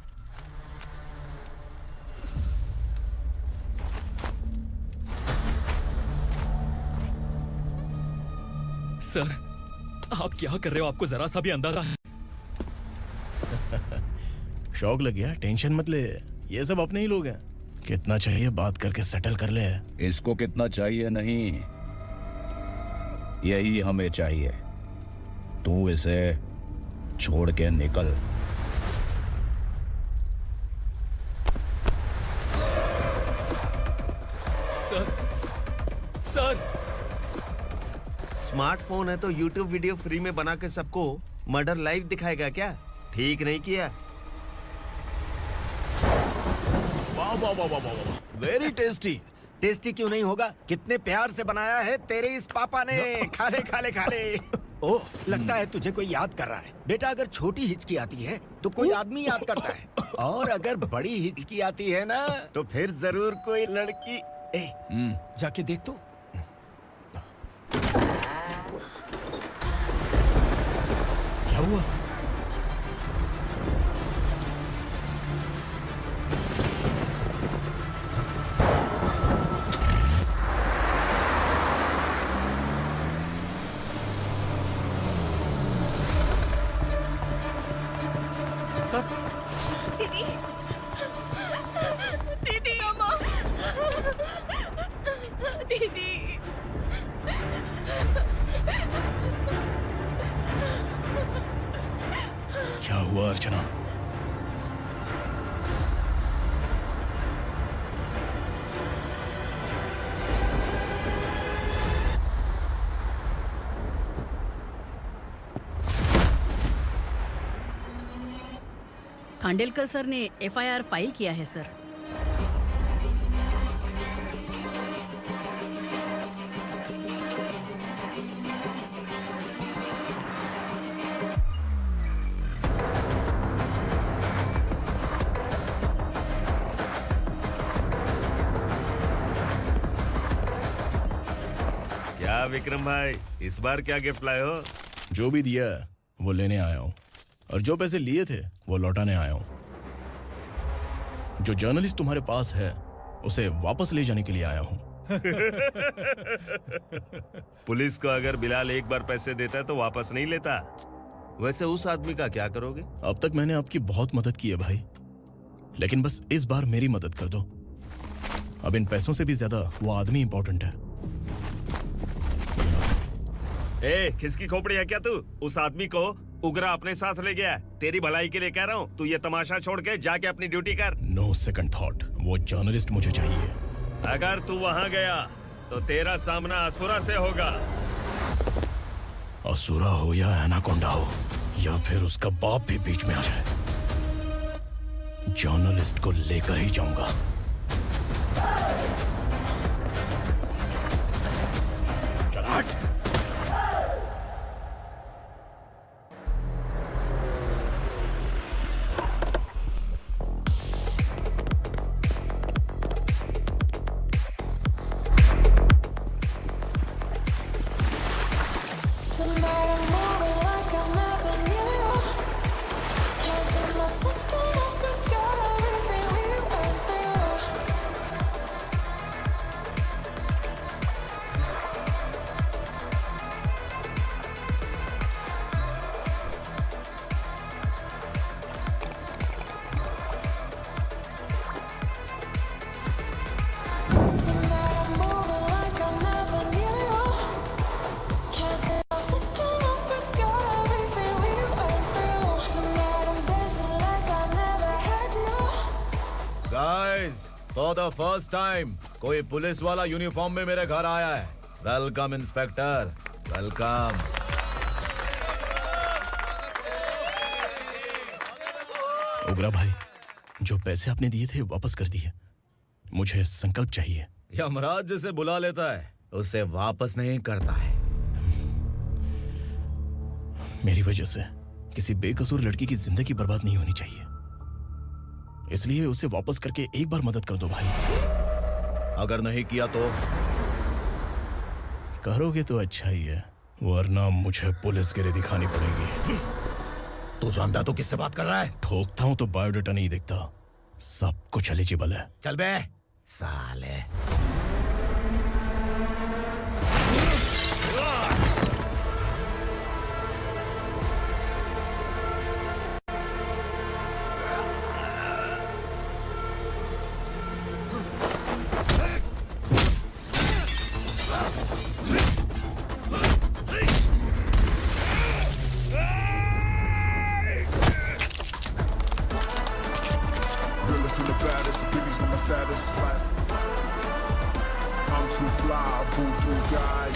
सर, आप क्या कर रहे हो? आपको जरा सा भी अंदाजा है? शौक लग गया? टेंशन मत ले, ये सब अपने ही लोग हैं। कितना चाहिए बात करके सेटल कर ले। इसको कितना चाहिए नहीं, यही हमें चाहिए। तू इसे छोड़ के निकल। सर, सर, स्मार्टफोन है तो YouTube वीडियो फ्री में बना के सबको मर्डर लाइव दिखाएगा क्या? ठीक नहीं किया। वाह वाह वाह वाह वाह, वेरी टेस्टी। टेस्टी क्यों नहीं होगा? कितने प्यार से बनाया है तेरे इस पापा ने। खा ले खा ले खा ले। ओह, लगता है तुझे कोई याद कर रहा है। बेटा, अगर छोटी हिचकी आती है तो कोई आदमी याद करता है, और अगर बड़ी हिचकी आती है ना तो फिर जरूर कोई लड़की। जाके देख तो। क्या हुआ? दीदी, दीदी, अम्मा, दीदी। क्या हुआ अर्चना? खांडेलकर सर ने एफआईआर फाइल किया है सर। क्या विक्रम भाई, इस बार क्या गिफ्ट लाए हो? जो भी दिया है वो लेने आया हूँ, और जो पैसे लिए थे वो लौटाने आया हूँ। जो जर्नलिस्ट तुम्हारे पास है उसे वापस ले जाने के लिए आया हूँ। पुलिस को अगर बिलाल एक बार पैसे देता है तो वापस नहीं लेता। वैसे उस आदमी का क्या करोगे? अब तक मैंने आपकी बहुत मदद की है भाई, लेकिन बस इस बार मेरी मदद कर दो। अब इन पैसों से भी ज्यादा वो आदमी इंपॉर्टेंट है। ए, किसकी खोपड़ी है क्या तू? उस आदमी को उगरा अपने साथ ले गया। तेरी भलाई के लिए कह रहा हूँ, तू ये तमाशा छोड़ के जाके अपनी ड्यूटी कर। नो सेकंड थॉट, वो जर्नलिस्ट मुझे चाहिए। अगर तू वहाँ गया तो तेरा सामना असुरा से होगा। असुरा हो या एनाकोंडा हो, या फिर उसका बाप भी बीच में आ जाए। जर्नलिस्ट को लेकर ही जाऊंगा। चल हट। Tonight I'm moving like I never knew. Cause in my second I forgot everything we went through. Tonight I'm moving like I never knew. Cause in my second I forgot everything we went through. Tonight I'm dancing like I never had you. Guys, for the first time कोई police वाला uniform में मेरे घर आया है। Welcome inspector, welcome. उग्रा भाई, जो पैसे आपने दिए थे वापस कर दिए। मुझे संकल्प चाहिए। यमराज जिसे बुला लेता है उसे वापस नहीं करता है। मेरी वजह से किसी बेकसूर लड़की की जिंदगी बर्बाद नहीं होनी चाहिए, इसलिए उसे वापस करके एक बार मदद कर दो भाई। अगर नहीं किया तो करोगे तो अच्छा ही है, वरना मुझे पुलिसगिरी दिखानी पड़ेगी। तू जानता तो किससे बात कर रहा है? ठोकता हूं तो बायोडाटा नहीं दिखता, सब कुछ एलिजिबल है। चल बे साले। Realest and the baddest, biggies in my status, fast. I'm too fly, voodoo guy.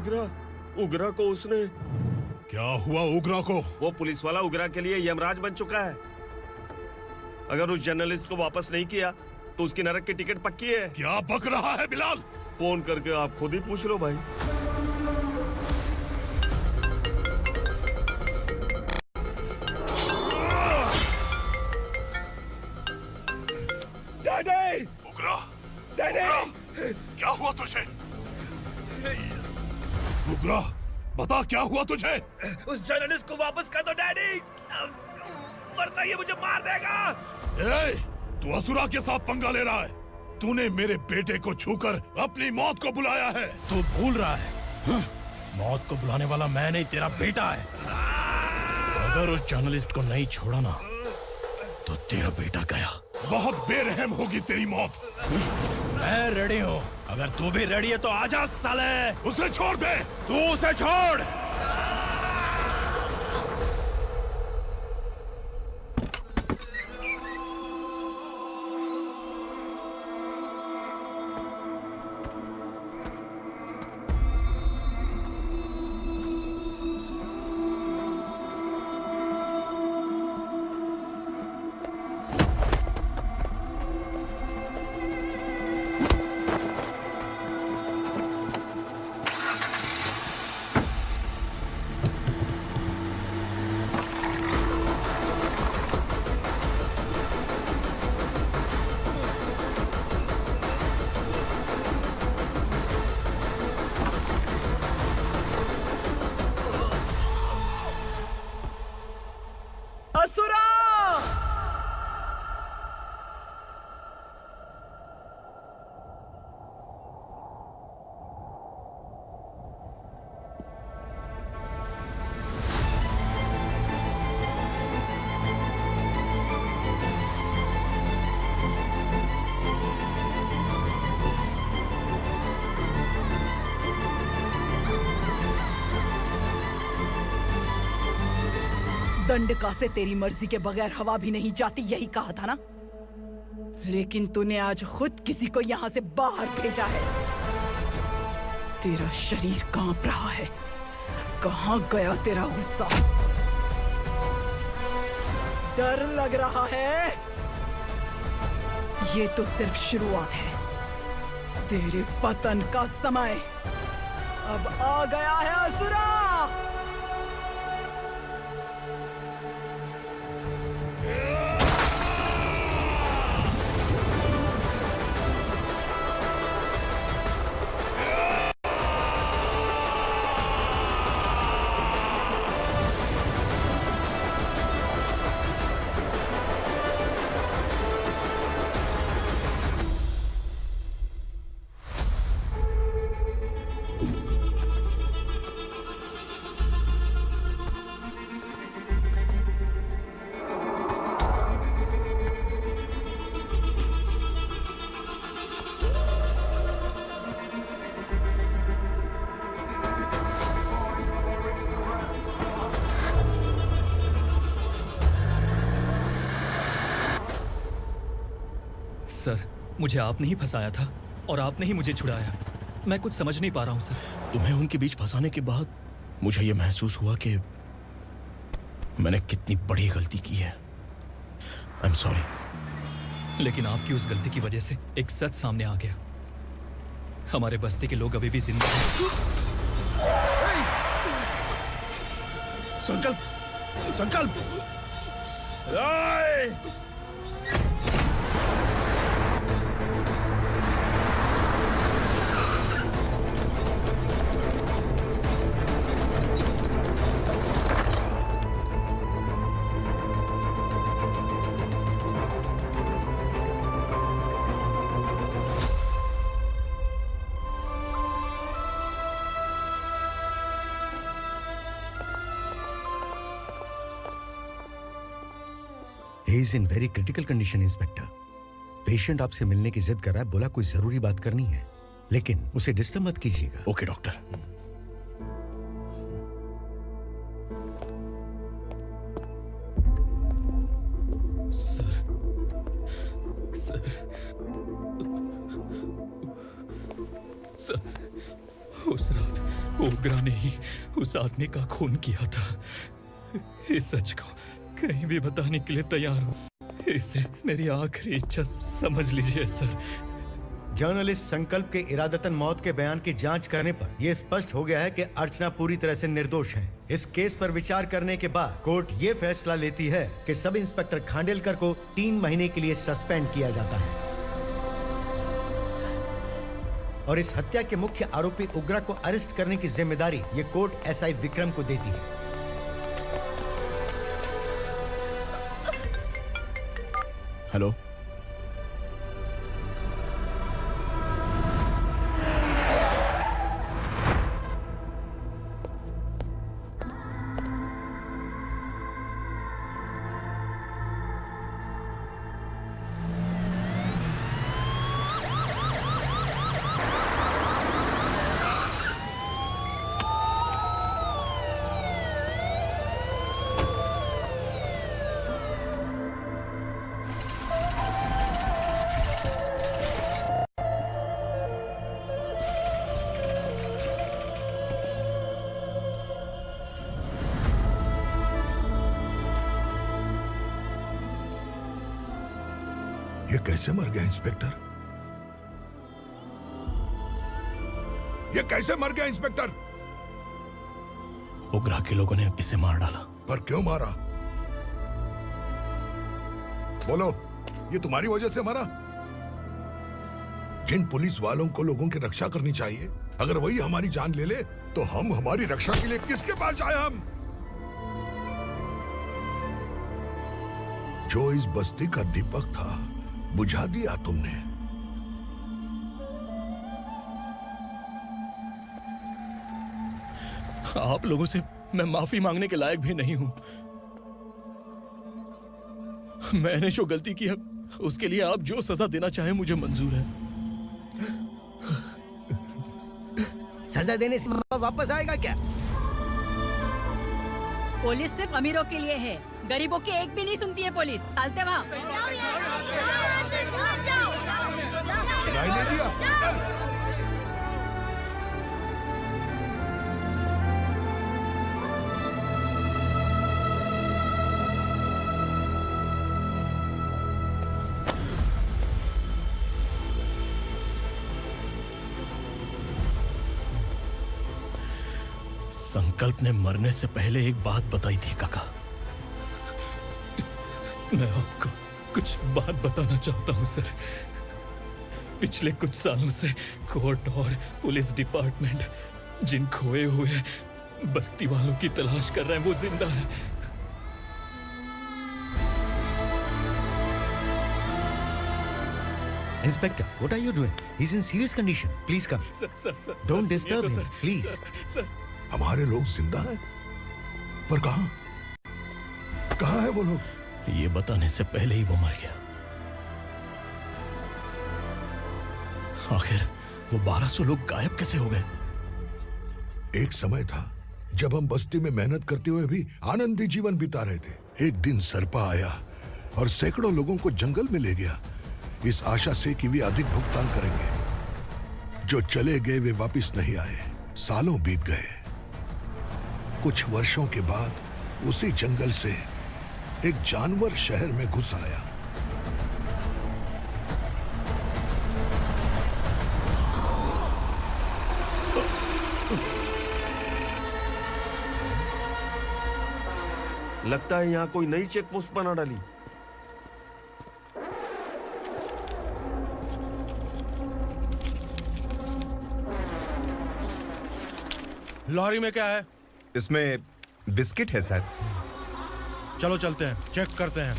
उगरा को उसने। क्या हुआ उगरा को? वो पुलिस वाला उगरा के लिए यमराज बन चुका है। अगर उस जर्नलिस्ट को वापस नहीं किया तो उसकी नरक की टिकट पक्की है। क्या बक रहा है बिलाल? फोन करके आप खुद ही पूछ लो भाई। डैडी! उगरा! डैडी! क्या हुआ तुझे? उगरा, बता क्या हुआ तुझे? उस जर्नलिस्ट को वापस कर दो डैडी, वरना ये मुझे मार देगा। ए, तू असुरा के साथ पंगा ले रहा है। तूने मेरे बेटे को छूकर अपनी मौत को बुलाया है। तू भूल रहा है, मौत को बुलाने वाला मैं नहीं, तेरा बेटा है। अगर उस जर्नलिस्ट को नहीं छोड़ा ना तो तेरा बेटा गया। बहुत बेरहम होगी तेरी मौत। मैं रेडी हूँ, अगर तू भी रेडी है तो आजा साले। उसे छोड़ दे। तू उसे छोड़। असुरा! दंडका से तेरी मर्जी के बगैर हवा भी नहीं जाती, यही कहा था ना? लेकिन तूने आज खुद किसी को यहाँ से बाहर भेजा है। तेरा शरीर कांप रहा है। कहाँ गया तेरा गुस्सा? डर लग रहा है? ये तो सिर्फ शुरुआत है। तेरे पतन का समय अब आ गया है असुरा। सर, मुझे आपने ही फंसाया था और आपने ही मुझे छुड़ाया। मैं कुछ समझ नहीं पा रहा हूँ सर। तुम्हें उनके बीच फंसाने के बाद मुझे यह महसूस हुआ कि मैंने कितनी बड़ी गलती की है। I am sorry. लेकिन आपकी उस गलती की वजह से एक सच सामने आ गया। हमारे बस्ती के लोग अभी भी जिंदा हैं। संकल्प, संकल्प! He is in very critical condition, inspector. Patient आपसे मिलने की जिद कर रहा है, बोला कोई जरूरी बात करनी है, लेकिन उसे डिस्टर्ब मत कीजिएगा। Okay doctor. Sir, sir, sir, उस रात ओग्रा ने ही उस आदमी का खून किया था। इस सच को कहीं भी बताने के लिए तैयार हूँ। इसे मेरी आखिरी इच्छा समझ लीजिए सर। जर्नलिस्ट संकल्प के इरादतन मौत के बयान की जांच करने पर यह स्पष्ट हो गया है कि अर्चना पूरी तरह से निर्दोष है। इस केस पर विचार करने के बाद कोर्ट ये फैसला लेती है कि सब इंस्पेक्टर खांडेलकर को 3 महीने के लिए सस्पेंड किया जाता है और इस हत्या के मुख्य आरोपी उग्रा को अरेस्ट करने की जिम्मेदारी ये कोर्ट एसआई विक्रम को देती है। हेलो, ये कैसे मर गया इंस्पेक्टर? ये कैसे मर गया इंस्पेक्टर? उग्रा के लोगों ने इसे मार डाला। पर क्यों मारा? बोलो, ये तुम्हारी वजह से मरा? जिन पुलिस वालों को लोगों की रक्षा करनी चाहिए, अगर वही हमारी जान ले ले तो हम हमारी रक्षा के लिए किसके पास जाए? हम जो इस बस्ती का दीपक था बुझा दिया तुमने। आप लोगों से मैं माफी मांगने के लायक भी नहीं हूं। मैंने जो गलती की है उसके लिए आप जो सजा देना चाहें मुझे मंजूर है। सजा देने से वापस आएगा क्या? पुलिस सिर्फ अमीरों के लिए है, गरीबों की एक भी नहीं सुनती है पुलिस। चलते वहाँ। सुनाई नहीं दिया? संकल्प ने मरने से पहले एक बात बताई थी काका। मैं आपको कुछ बात बताना चाहता हूं सर। पिछले कुछ सालों से कोर्ट और पुलिस डिपार्टमेंट जिन खोए हुए बस्ती वालों की तलाश कर रहे हैं वो जिंदा है। Inspector, what are you doing? He's in serious condition. Please come. Don't disturb him, please. हमारे लोग जिंदा हैं? पर कहां? कहां है वो लोग? ये बताने से पहले ही वो मर गया। आखिर वो 1200 लोग गायब कैसे हो गए? एक समय था जब हम बस्ती में मेहनत करते हुए भी आनंदी जीवन बिता रहे थे। एक दिन सरपा आया और सैकड़ों लोगों को जंगल में ले गया, इस आशा से कि वे अधिक भुगतान करेंगे। जो चले गए वे वापस नहीं आए। सालों बीत गए। कुछ वर्षों के बाद उसी जंगल से एक जानवर शहर में घुस आया। लगता है यहाँ कोई नई चेक पोस्ट बना डाली। लॉरी में क्या है? इसमें बिस्किट है सर। चलो चलते हैं, चेक करते हैं।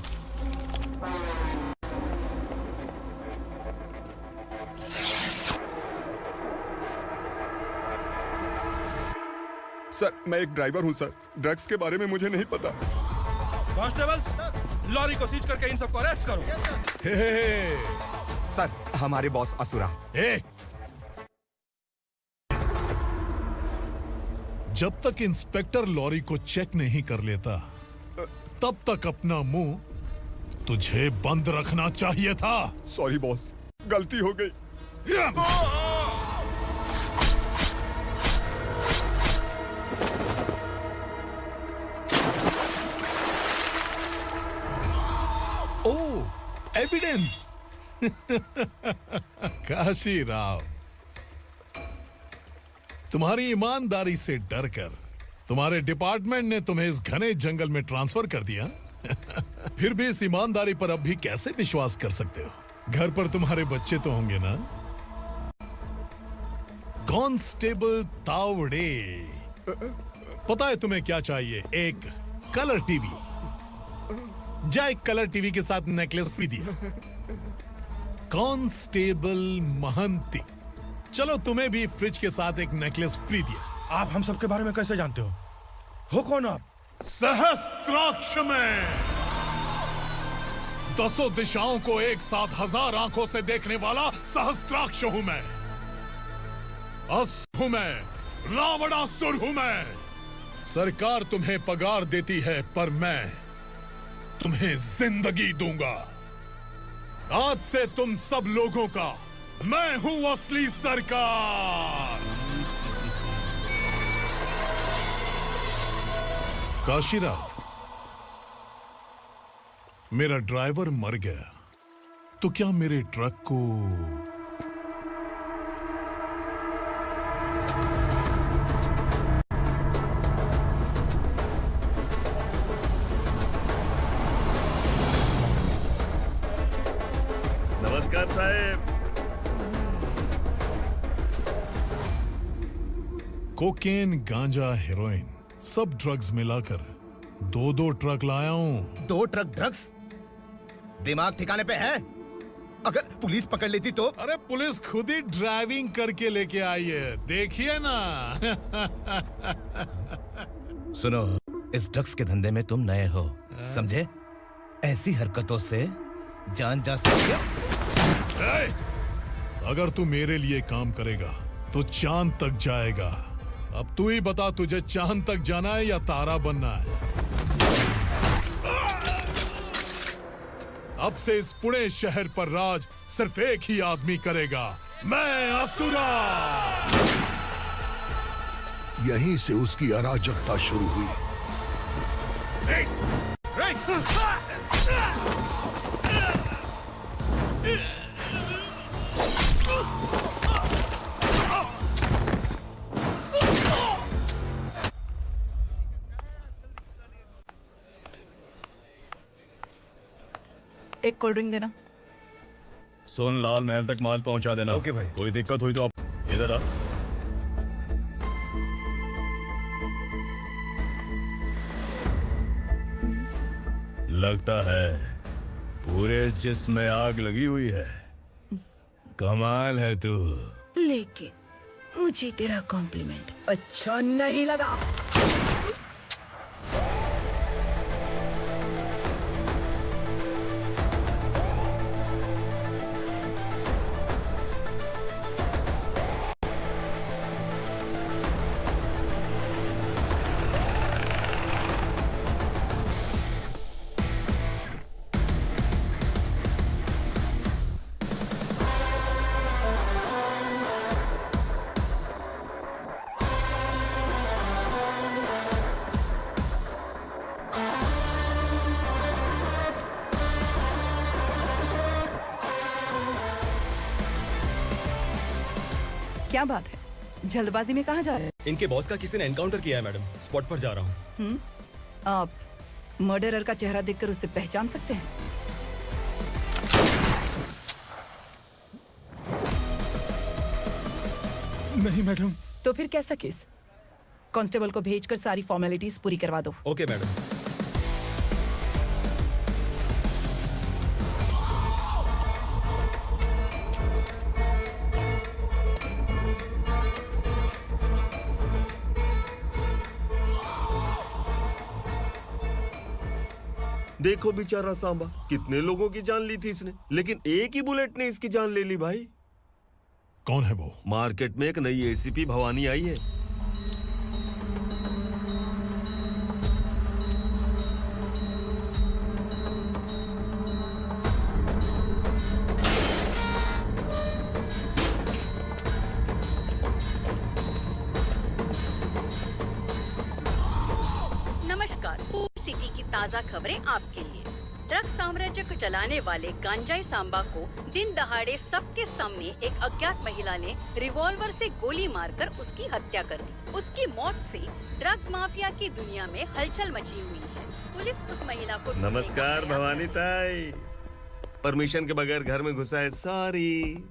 सर, मैं एक ड्राइवर हूं सर। ड्रग्स के बारे में मुझे नहीं पता। कांस्टेबल, लॉरी को सीज करके इन सबको अरेस्ट करो। सर, हमारे बॉस असुरा। जब तक इंस्पेक्टर लॉरी को चेक नहीं कर लेता तब तक अपना मुंह तुझे बंद रखना चाहिए था। सॉरी बॉस, गलती हो गई। एविडेंस। काशी राव, तुम्हारी ईमानदारी से डरकर तुम्हारे डिपार्टमेंट ने तुम्हें इस घने जंगल में ट्रांसफर कर दिया। फिर भी इस ईमानदारी पर अब भी कैसे विश्वास कर सकते हो? घर पर तुम्हारे बच्चे तो होंगे ना? कांस्टेबल तावड़े, पता है तुम्हें क्या चाहिए? एक कलर टीवी। जा एक कलर टीवी के साथ नेकलेस फ्री दिया। कांस्टेबल महंती, चलो तुम्हें भी फ्रिज के साथ एक नेकलेस फ्री दिया। आप हम सबके बारे में कैसे जानते हो कौन आप? सहस्त्राक्ष में 10 दिशाओं को एक साथ 1000 आंखों से देखने वाला सहस्त्राक्ष हूं मैं। असुर हूं मैं, रावणासुर हूं मैं। सरकार तुम्हें पगार देती है, पर मैं तुम्हें जिंदगी दूंगा। आज से तुम सब लोगों का मैं हूं असली सरकार। काशीराव, मेरा ड्राइवर मर गया तो क्या मेरे ट्रक को नमस्कार साहेब। कोकेन, गांजा, हेरोइन, सब ड्रग्स मिलाकर 2 ट्रक लाया हूं। 2 ट्रक ड्रग्स? दिमाग ठिकाने पे है? अगर पुलिस पकड़ लेती तो? अरे पुलिस खुद ही ड्राइविंग करके लेके आई है, देखिए ना। सुनो, इस ड्रग्स के धंधे में तुम नए हो, समझे? ऐसी हरकतों से जान जा सकती है। अगर तू मेरे लिए काम करेगा तो चांद तक जाएगा। अब तू ही बता, तुझे चांद तक जाना है या तारा बनना है? अब से इस पुणे शहर पर राज सिर्फ एक ही आदमी करेगा, मैं असुरा। यहीं से उसकी अराजकता शुरू हुई। एक कोल्ड ड्रिंक देना। सुन, लाल महल तक माल पहुंचा देना। ओके भाई। कोई दिक्कत हुई तो आप इधर आ। लगता है पूरे जिस्म में आग लगी हुई है। कमाल है तू। लेकिन मुझे तेरा कॉम्प्लीमेंट अच्छा नहीं लगा। क्या बात है, जल्दबाजी में कहाँ जा रहे हैं? इनके बॉस का किसी ने एनकाउंटर किया है मैडम, स्पॉट पर जा रहा हूँ। आप मर्डरर का चेहरा देखकर उसे पहचान सकते हैं? नहीं मैडम। तो फिर कैसा केस? कांस्टेबल को भेजकर सारी फॉर्मेलिटीज पूरी करवा दो। Okay madam. देखो बेचारा सांबा, कितने लोगों की जान ली थी इसने, लेकिन एक ही बुलेट ने इसकी जान ले ली भाई। कौन है वो? मार्केट में एक नई एसीपी भवानी आई है। नमस्कार, सिटी की ताजा खबरें आपके लिए। ड्रग साम्राज्य को चलाने वाले गांजाई सांबा को दिन दहाड़े सबके सामने एक अज्ञात महिला ने रिवॉल्वर से गोली मारकर उसकी हत्या कर दी। उसकी मौत से ड्रग्स माफिया की दुनिया में हलचल मची हुई है। पुलिस उस महिला को नमस्कार भवानी ताई, परमिशन के बगैर घर में घुसा है, सॉरी।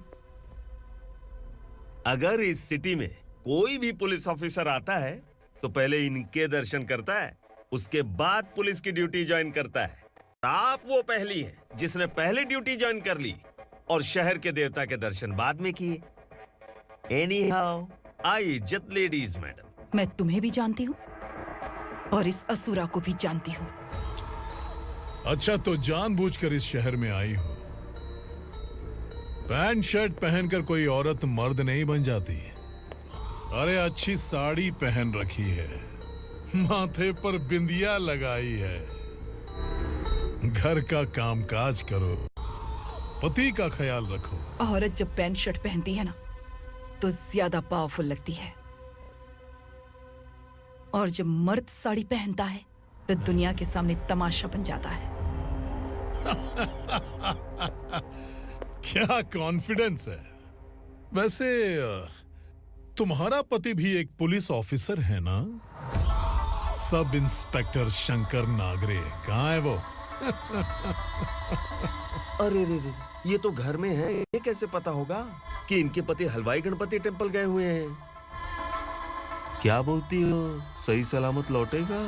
अगर इस सिटी में कोई भी पुलिस ऑफिसर आता है तो पहले इनके दर्शन करता है, उसके बाद पुलिस की ड्यूटी ज्वाइन करता है। आप वो पहली हैं जिसने पहले ड्यूटी ज्वाइन कर ली और शहर के देवता के दर्शन बाद में किए। एनीहाउ, आई इज्जत लेडीज मैडम। मैं तुम्हें भी जानती हूँ और इस असुरा को भी जानती हूँ। अच्छा, तो जानबूझकर इस शहर में आई हो। पैंट शर्ट पहनकर कोई औरत मर्द नहीं बन जाती। अरे अच्छी साड़ी पहन रखी है, माथे पर बिंदिया लगाई है, घर का कामकाज करो, पति का ख्याल रखो। औरत जब पैंट शर्ट पहनती है ना तो ज्यादा पावरफुल लगती है, और जब मर्द साड़ी पहनता है तो दुनिया के सामने तमाशा बन जाता है। क्या कॉन्फिडेंस है। वैसे तुम्हारा पति भी एक पुलिस ऑफिसर है ना? सब इंस्पेक्टर शंकर नागरे, कहाँ है वो? अरे रे रे, ये तो घर में है, ये कैसे पता होगा कि इनके पति हलवाई गणपति टेम्पल गए हुए हैं? क्या बोलती हो, सही सलामत लौटेगा?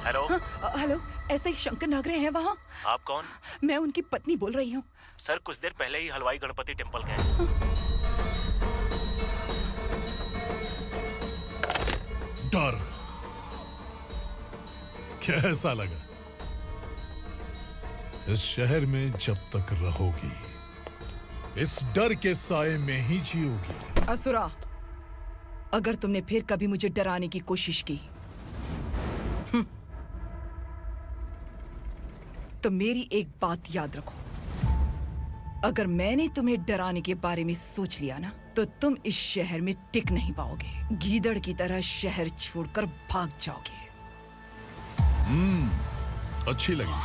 हेलो। हेलो, ऐसे ही शंकर नागरे हैं वहाँ? आप कौन? मैं उनकी पत्नी बोल रही हूँ। सर कुछ देर पहले ही हलवाई गणपति टेम्पल गए। डर कैसा लगा? इस शहर में जब तक रहोगी इस डर के साए में ही जियोगी। असुरा, अगर तुमने फिर कभी मुझे डराने की कोशिश की तो मेरी एक बात याद रखो, अगर मैंने तुम्हें डराने के बारे में सोच लिया ना तो तुम इस शहर में टिक नहीं पाओगे। गीदड़ की तरह शहर छोड़कर भाग जाओगे। अच्छी लगी।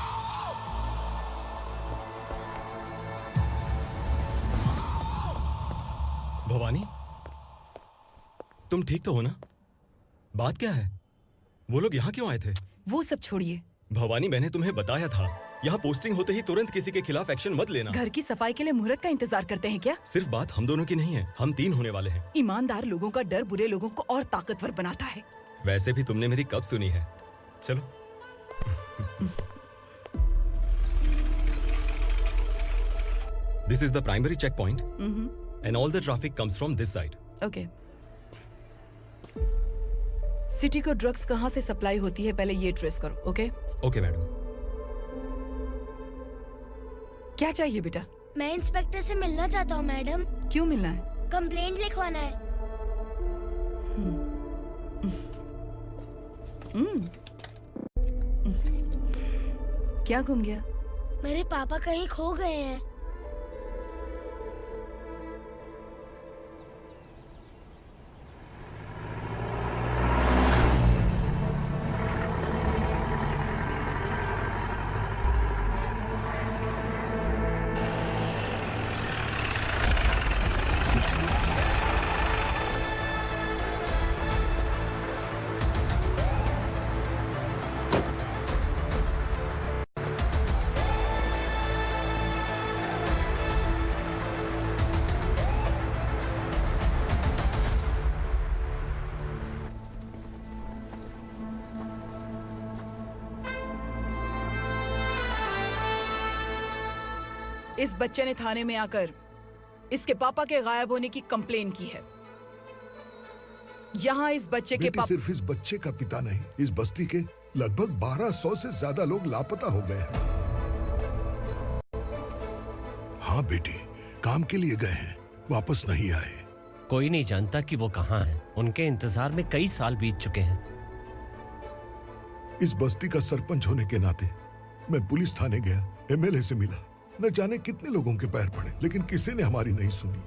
भवानी, तुम ठीक तो हो ना? बात क्या है? वो लोग यहाँ क्यों आए थे? वो सब छोड़िए। भवानी, मैंने तुम्हें बताया था, यहाँ पोस्टिंग होते ही तुरंत किसी के खिलाफ एक्शन मत लेना। घर की सफाई के लिए मुहूर्त का इंतजार करते हैं क्या? सिर्फ बात हम दोनों की नहीं है, हम 3 होने वाले हैं। ईमानदार लोगों का डर बुरे लोगों को और ताकतवर बनाता है। वैसे भी तुमने मेरी कब सुनी है। चलो। This is the primary checkpoint, and all the traffic comes from this side. Okay. City को ड्रग्स कहाँ से सप्लाई होती है पहले ये ट्रेस करो, ओके? Okay madam. क्या चाहिए बेटा? मैं इंस्पेक्टर से मिलना चाहता हूँ मैडम। क्यों मिलना है? कंप्लेंट लिखवाना है। क्या घूम गया? मेरे पापा कहीं खो गए हैं। इस बच्चे ने थाने में आकर इसके पापा के गायब होने की कंप्लेन की है। यहाँ इस बच्चे के पापा सिर्फ इस बच्चे का पिता नहीं, इस बस्ती के लगभग 1200 से ज्यादा लोग लापता हो गए हैं। हाँ बेटी, काम के लिए गए हैं, वापस नहीं आए। कोई नहीं जानता कि वो कहाँ हैं। उनके इंतजार में कई साल बीत चुके हैं। इस बस्ती का सरपंच होने के नाते मैं पुलिस थाने गया, एमएलए से मिला, न जाने कितने लोगों के पैर पड़े, लेकिन किसी ने हमारी नहीं सुनी।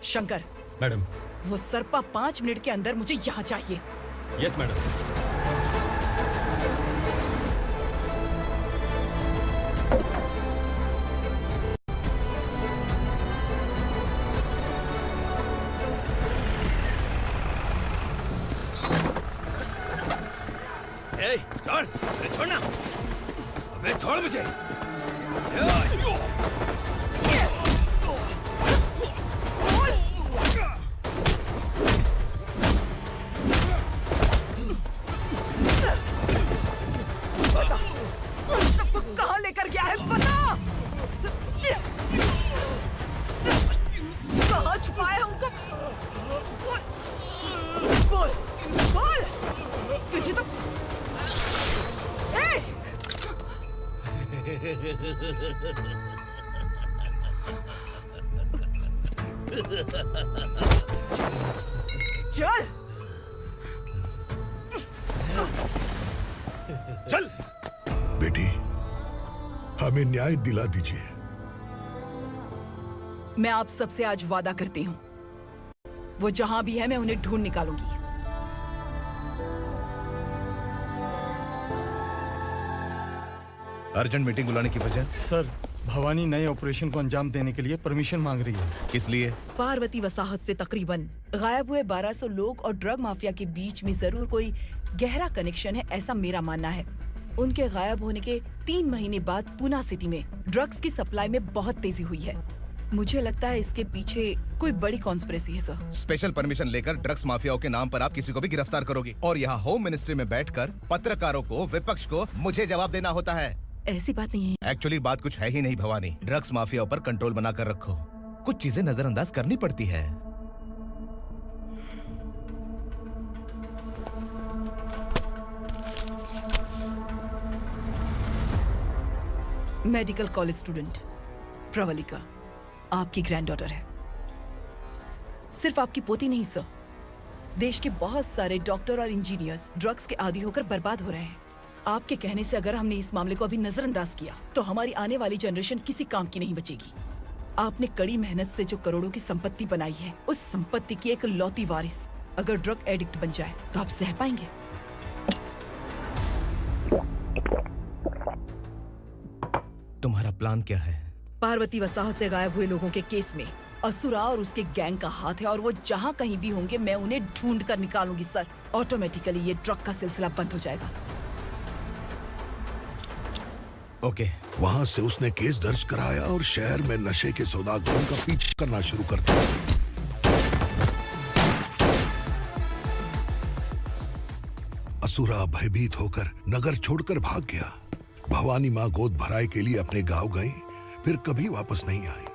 शंकर, मैडम। वो सरपा 5 मिनट के अंदर मुझे यहाँ चाहिए। Yes madam. छोड़, अरे छोड़ना, अबे छोड़ मुझे। सबको कहाँ लेकर गया है बता। कहाँ छुपाया है उनको? बोल, बोल। तुझे तो चल चल बेटी, हमें न्याय दिला दीजिए। मैं आप सबसे आज वादा करती हूँ, वो जहां भी है मैं उन्हें ढूंढ निकालूंगी। अर्जेंट मीटिंग बुलाने की वजह? सर, भवानी नए ऑपरेशन को अंजाम देने के लिए परमिशन मांग रही है। किस लिए? पार्वती वसाहत से तकरीबन गायब हुए 1200 लोग और ड्रग माफिया के बीच में जरूर कोई गहरा कनेक्शन है, ऐसा मेरा मानना है। उनके गायब होने के 3 महीने बाद पूना सिटी में ड्रग्स की सप्लाई में बहुत तेजी हुई है। मुझे लगता है इसके पीछे कोई बड़ी कॉन्स्पिरेसी है सर। स्पेशल परमिशन लेकर ड्रग्स माफियाओं के नाम पर आप किसी को भी गिरफ्तार करोगे और यहाँ होम मिनिस्ट्री में बैठकर पत्रकारों को, विपक्ष को मुझे जवाब देना होता है। ऐसी बात नहीं है। एक्चुअली बात कुछ है ही नहीं भवानी। ड्रग्स माफियाओं पर कंट्रोल बनाकर रखो, कुछ चीजें नजरअंदाज करनी पड़ती है। मेडिकल कॉलेज स्टूडेंट प्रवलिका आपकी ग्रैंडडॉटर है। सिर्फ आपकी पोती नहीं सर, देश के बहुत सारे डॉक्टर और इंजीनियर्स ड्रग्स के आदी होकर बर्बाद हो रहे हैं। आपके कहने से अगर हमने इस मामले को अभी नजरअंदाज किया तो हमारी आने वाली जनरेशन किसी काम की नहीं बचेगी। आपने कड़ी मेहनत से जो करोड़ों की संपत्ति बनाई है, उस संपत्ति की एक लौती वारिस अगर ड्रग एडिक्ट बन जाए तो आप सह पाएंगे? तुम्हारा प्लान क्या है? पार्वती वसाहत से गायब हुए लोगों के केस में असुरा और उसके गैंग का हाथ है और वो जहाँ कहीं भी होंगे मैं उन्हें ढूंढ कर निकालूंगी सर। ऑटोमेटिकली ये ड्रग का सिलसिला बंद हो जाएगा। ओके। वहाँ से उसने केस दर्ज कराया और शहर में नशे के सौदागरों का पीछा करना शुरू कर दिया। असुरा भयभीत होकर नगर छोड़कर भाग गया। भवानी माँ गोद भराई के लिए अपने गांव गई, फिर कभी वापस नहीं आई।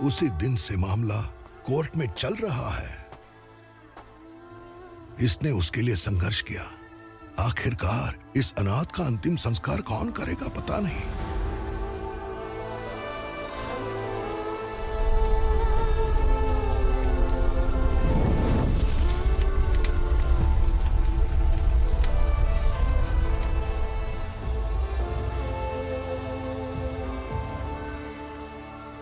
उसी दिन से मामला कोर्ट में चल रहा है। इसने उसके लिए संघर्ष किया। आखिरकार इस अनाथ का अंतिम संस्कार कौन करेगा पता नहीं।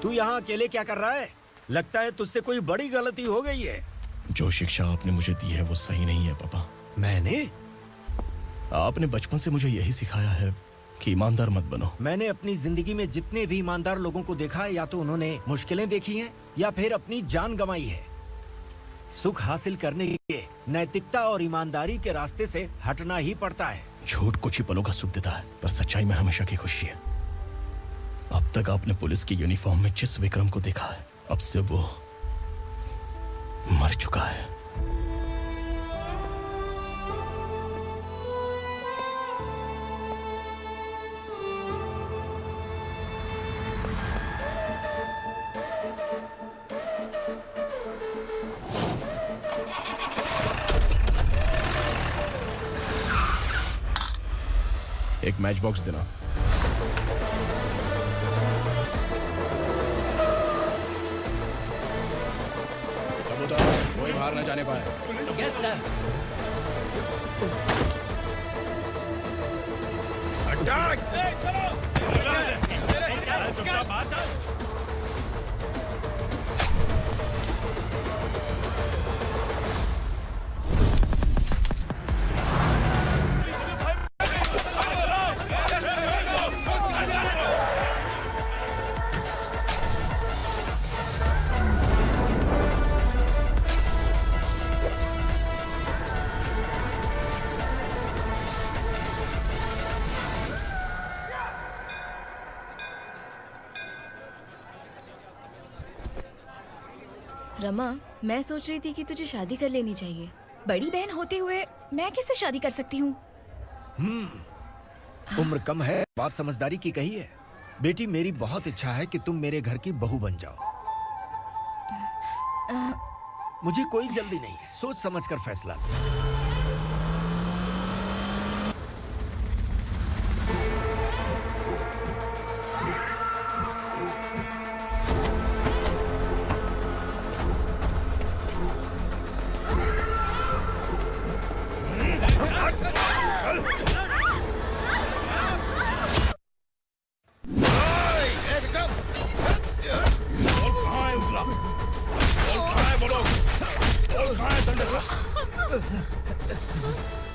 तू यहाँ अकेले क्या कर रहा है? लगता है तुझसे कोई बड़ी गलती हो गई है। जो शिक्षा आपने मुझे दी है वो सही नहीं है पापा। मैंने? आपने बचपन से मुझे यही सिखाया है कि ईमानदार मत बनो। मैंने अपनी जिंदगी में जितने भी ईमानदार लोगों को देखा है, या तो उन्होंने मुश्किलें देखी हैं या फिर अपनी जान गंवाई है। सुख हासिल करने के लिए नैतिकता और ईमानदारी के रास्ते से हटना ही पड़ता है। झूठ कुछ ही पलों का सुख देता है, पर सच्चाई में हमेशा की खुशी है। अब तक आपने पुलिस की यूनिफॉर्म में जिस विक्रम को देखा है, अब से वो मर चुका है। एक मैच बॉक्स देना। कोई बाहर न जाने पाए। Yes sir. हट रमा, मैं सोच रही थी कि तुझे शादी कर लेनी चाहिए। बड़ी बहन होते हुए मैं कैसे शादी कर सकती हूँ? उम्र कम है, बात समझदारी की कही है। बेटी, मेरी बहुत इच्छा है कि तुम मेरे घर की बहू बन जाओ। मुझे कोई जल्दी नहीं है, सोच समझ कर फैसला लो।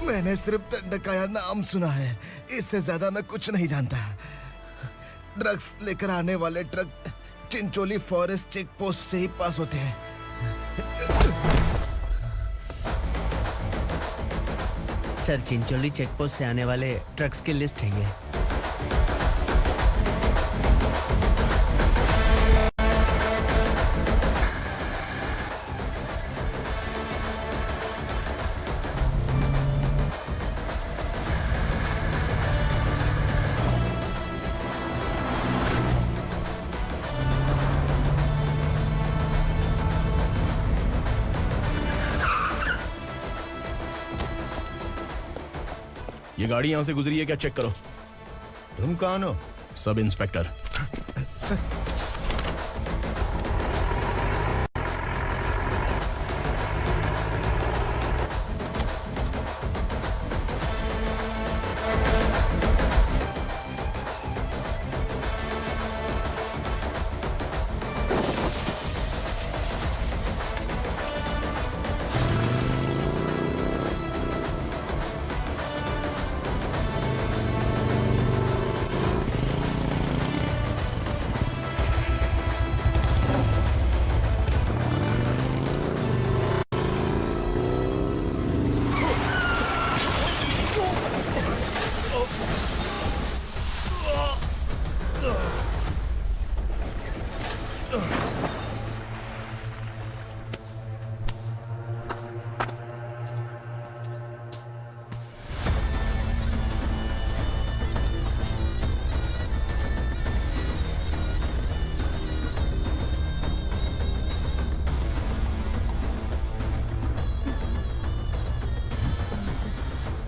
मैंने सिर्फ दंडकाया नाम सुना है, इससे ज्यादा मैं कुछ नहीं जानता। ड्रग्स लेकर आने वाले truck Chincholi forest check post से ही पास होते हैं। सर, चिंचोली चेक पोस्ट से आने वाले ट्रक्स की लिस्ट है ये। ये गाड़ी यहां से गुजरी है क्या? चेक करो। तुम कौन हो? Sub inspector.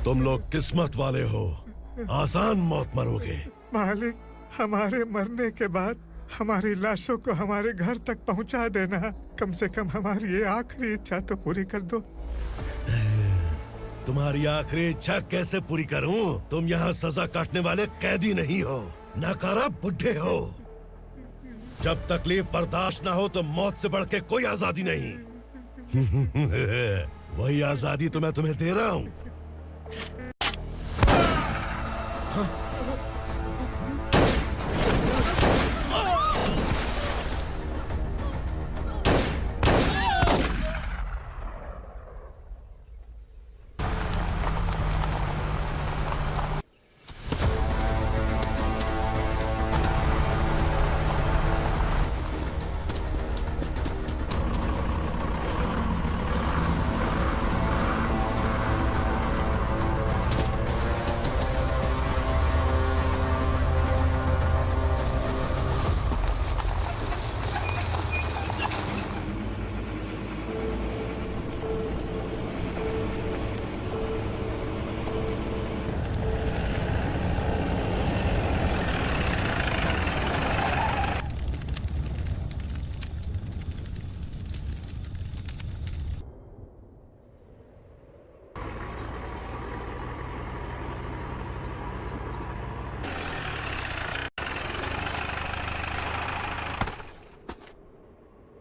तुम लोग किस्मत वाले हो, आसान मौत मरोगे। मालिक, हमारे मरने के बाद हमारी लाशों को हमारे घर तक पहुंचा देना। कम से कम हमारी ये आखिरी इच्छा तो पूरी कर दो। तुम्हारी आखिरी इच्छा कैसे पूरी करूं? तुम यहाँ सजा काटने वाले कैदी नहीं हो, नकारा बुढ़े हो। जब तकलीफ बर्दाश्त ना हो तो मौत से बढ़ के कोई आजादी नहीं। वही आजादी तो मैं तुम्हें दे रहा हूँ।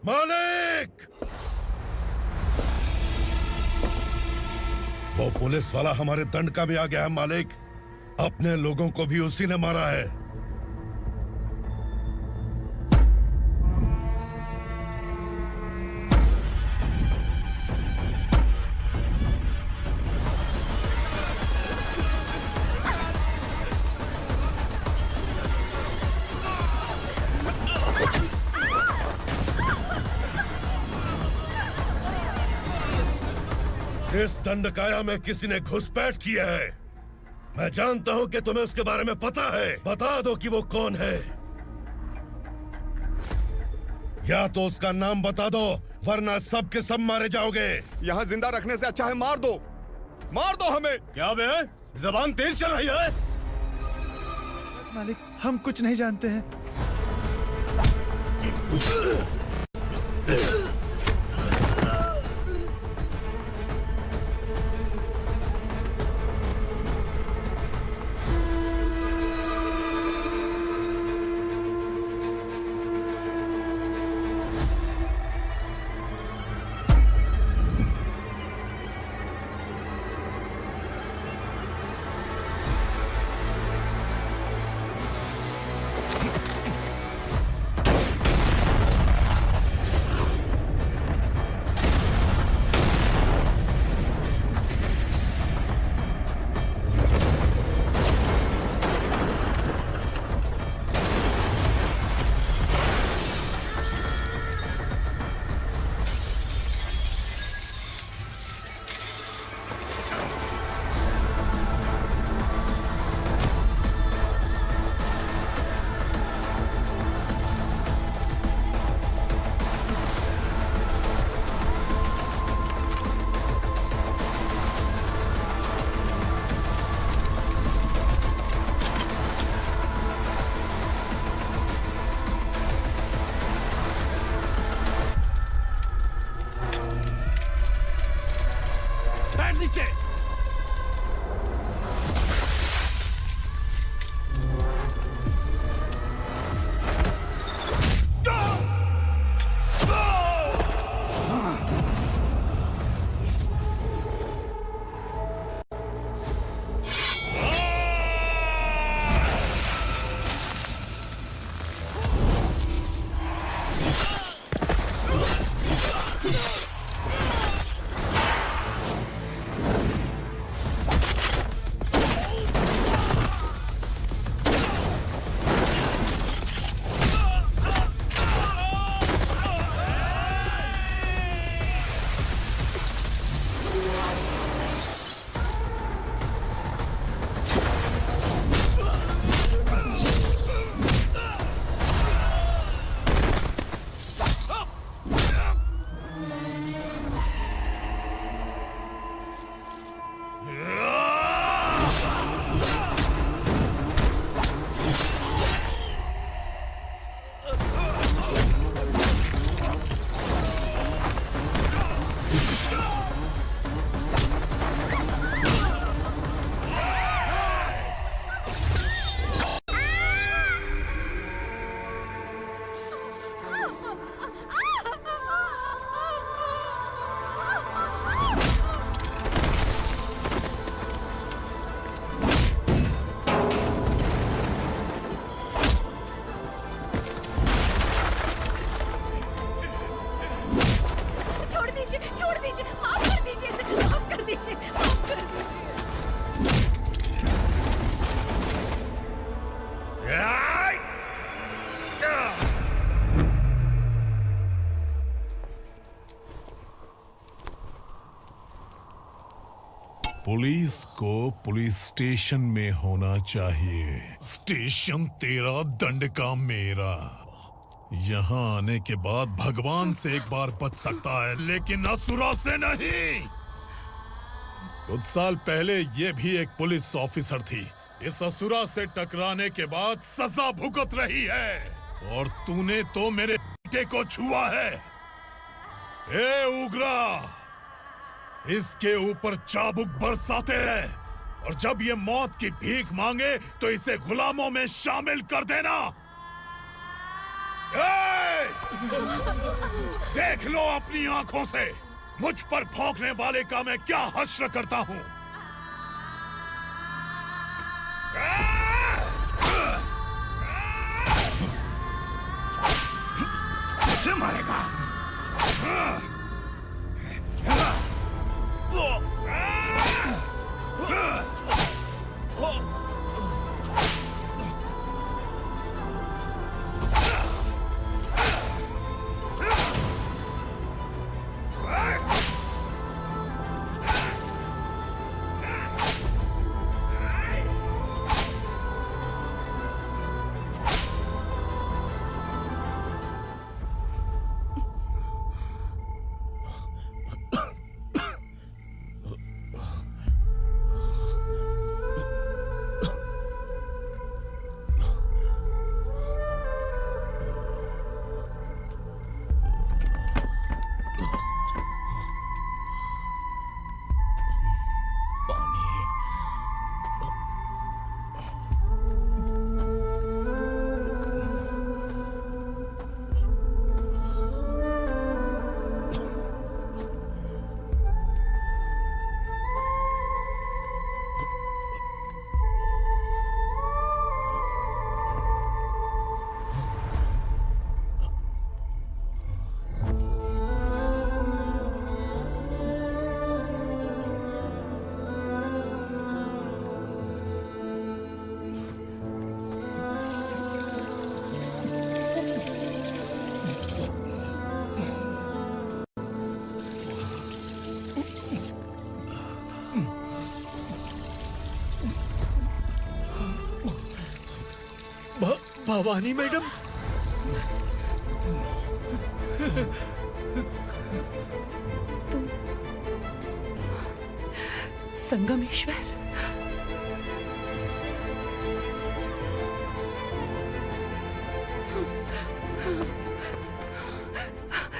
मालिक! वो पुलिस वाला हमारे दंडका में आ गया है मालिक। अपने लोगों को भी उसी ने मारा है। इस दंडकाया में किसी ने घुसपैठ किया है। मैं जानता हूं कि तुम्हें उसके बारे में पता है। बता दो कि वो कौन है। या तो उसका नाम बता दो, वरना सब के सब मारे जाओगे। यहाँ जिंदा रखने से अच्छा है मार दो हमें। क्या बे? जबान तेज चल रही है। मालिक, हम कुछ नहीं जानते हैं। पुलिस को पुलिस स्टेशन में होना चाहिए। स्टेशन तेरा, दंड का मेरा। यहाँ आने के बाद भगवान से एक बार बच सकता है, लेकिन असुरा से नहीं। कुछ साल पहले ये भी एक पुलिस ऑफिसर थी। इस असुरा से टकराने के बाद सजा भुगत रही है, और तूने तो मेरे बेटे को छुआ है। ए उग्रा, इसके ऊपर चाबुक बरसाते रहे, और जब ये मौत की भीख मांगे तो इसे गुलामों में शामिल कर देना। देख लो अपनी आंखों से मुझ पर भौंकने वाले का मैं क्या हश्र करता हूँ। मुझे मारेगा। भवानी मैडम, संगमेश्वर,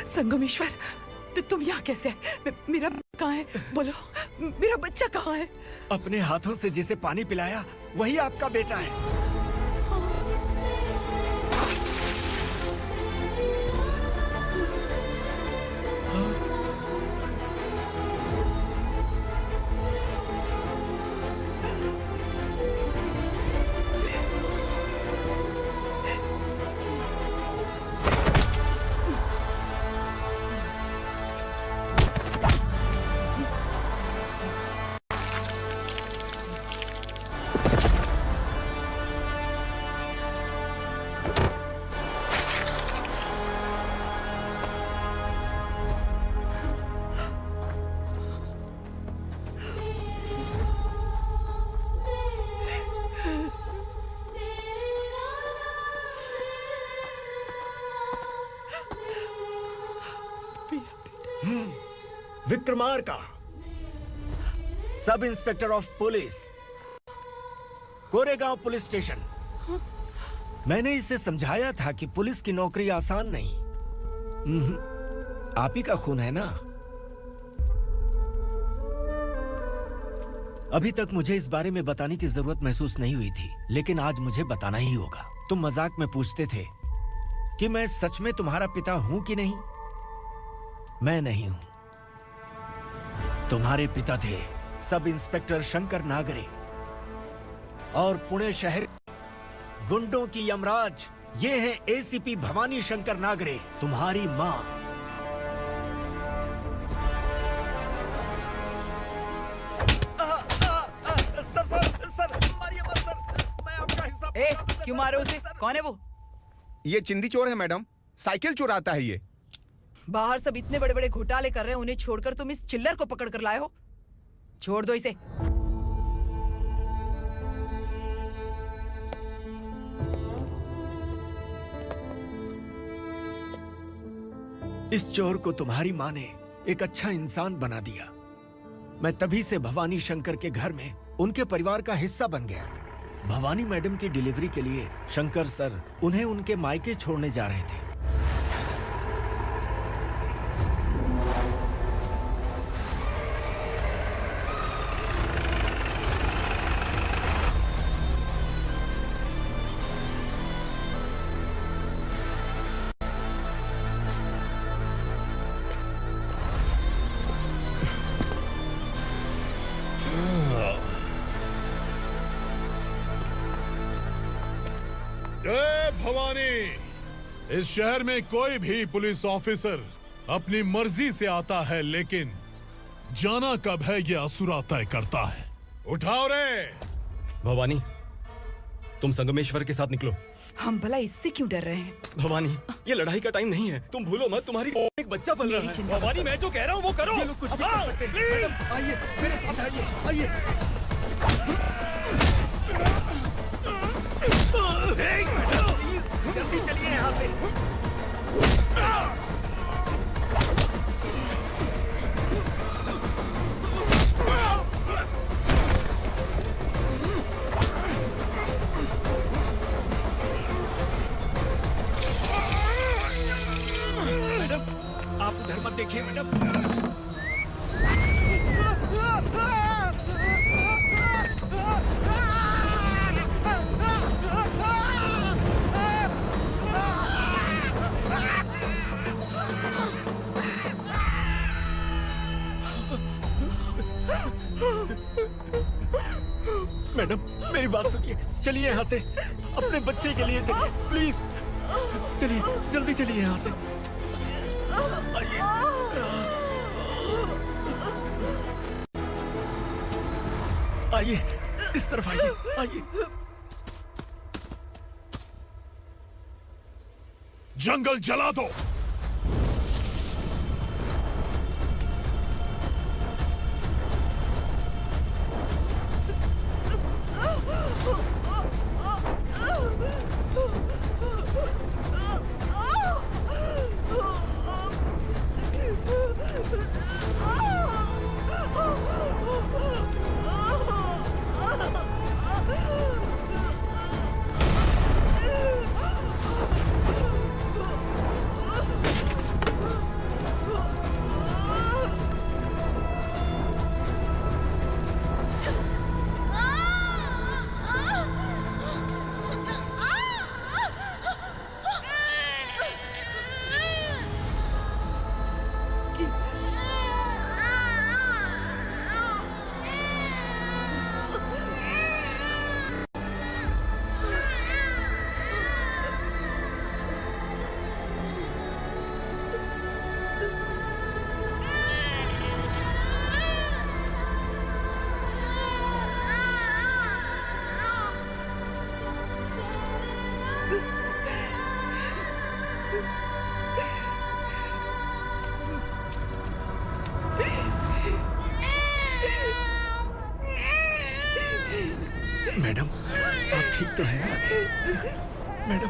संगमेश्वर, तुम यहाँ कैसे आए? मेरा कहाँ है? बोलो, मेरा बच्चा कहाँ है? अपने हाथों से जिसे पानी पिलाया वही आपका बेटा है। Vikramarka, sub inspector of police, Koregaon police station. मैंने इसे समझाया था कि पुलिस की नौकरी आसान नहीं। आप ही का खून है ना। अभी तक मुझे इस बारे में बताने की जरूरत महसूस नहीं हुई थी, लेकिन आज मुझे बताना ही होगा। तुम मजाक में पूछते थे कि मैं सच में तुम्हारा पिता हूं कि नहीं। मैं नहीं हूं। तुम्हारे पिता थे सब इंस्पेक्टर शंकर नागरे, और पुणे शहर गुंडों की यमराज ये है एसीपी भवानी शंकर नागरे, तुम्हारी मां। सर, मारिए मत सर, मैं आपका हिस्सा। क्यों मारो उसे? कौन है वो? ये चिंदी चोर है मैडम, साइकिल चुराता है ये। बाहर सब इतने बड़े बड़े घोटाले कर रहे हैं, उन्हें छोड़कर तुम इस चिल्लर को पकड़ कर लाए हो। छोड़ दो इसे। इस चोर को तुम्हारी माँ ने एक अच्छा इंसान बना दिया। मैं तभी से भवानी शंकर के घर में उनके परिवार का हिस्सा बन गया। भवानी मैडम की डिलीवरी के लिए शंकर सर उन्हें उनके मायके छोड़ने जा रहे थे। भवानी, इस शहर में कोई भी पुलिस ऑफिसर अपनी मर्जी से आता है, लेकिन जाना कब है ये असुरा तय करता है। उठाओ रे। भवानी, तुम संगमेश्वर के साथ निकलो। हम भला इससे क्यों डर रहे हैं? भवानी, ये लड़ाई का टाइम नहीं है। तुम भूलो मत, तुम्हारी एक बच्चा पल रहा है। भवानी, मैं जो कह रहा हूँ वो करो। ये लोग कुछ भी कर सकते हैं। मैडम, आइए मेरे साथ आइए। जल्दी चलिए यहाँ से। मैडम, आप उधर मत देखिए मैडम। मैडम, मेरी बात सुनिए। चलिए यहाँ से, अपने बच्चे के लिए चलिए प्लीज। चलिए, जल्दी चलिए यहाँ से। आइए, इस तरफ आइए। जंगल जला दो। मैडम, आप ठीक तो हैं ना? मैडम,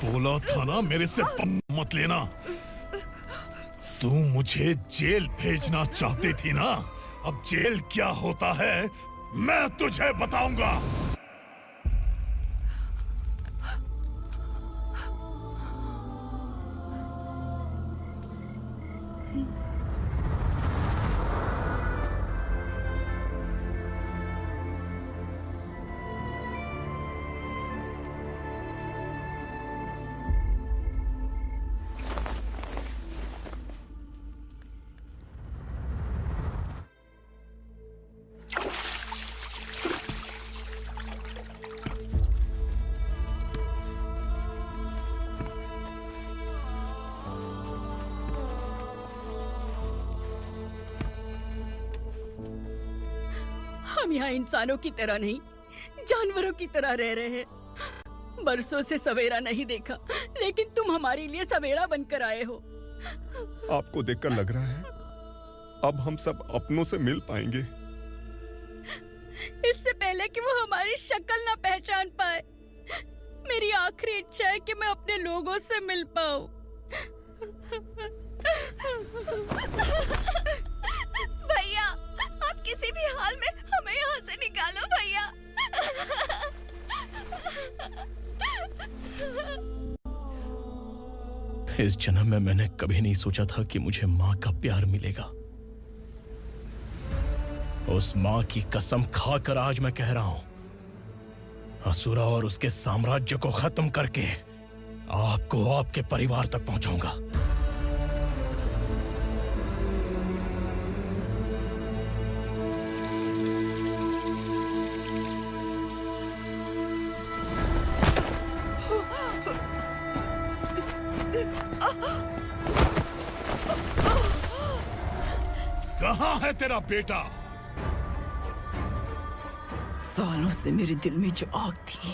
बोला था ना मेरे से मत लेना। तू मुझे जेल भेजना चाहती थी ना? अब जेल क्या होता है मैं तुझे बताऊंगा। हम यहाँ इंसानों की तरह नहीं, जानवरों की तरह रह रहे हैं। बरसों से सवेरा नहीं देखा, लेकिन तुम हमारे लिए सवेरा बनकर आए हो। आपको देखकर लग रहा है अब हम सब अपनों से मिल पाएंगे। इससे पहले कि वो हमारी शक्ल ना पहचान पाए, मेरी आखिरी इच्छा है कि मैं अपने लोगों से मिल पाऊं। भैया, आप किसी भी हाल में हमें यहाँ से निकालो भैया। इस जन्म में मैंने कभी नहीं सोचा था कि मुझे माँ का प्यार मिलेगा। उस माँ की कसम खाकर आज मैं कह रहा हूं, असुरा और उसके साम्राज्य को खत्म करके आपको आपके परिवार तक पहुंचाऊंगा। कहाँ है तेरा बेटा? सालों से मेरे दिल में जो आग थी,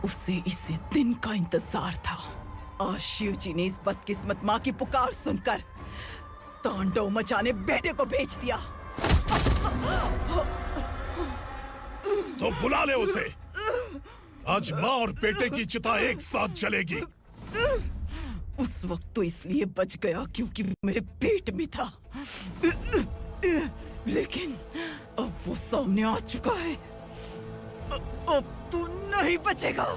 उसे इसी दिन का इंतजार था। आज शिव जी ने इस बदकिस्मत माँ की पुकार सुनकर तांडव मचाने बेटे को भेज दिया। तो बुला ले उसे। आज माँ और बेटे की चिता एक साथ जलेगी। उस वक्त तो इसलिए बच गया क्योंकि वो मेरे पेट में था, लेकिन अब वो सामने आ चुका है। अब तू नहीं बचेगा।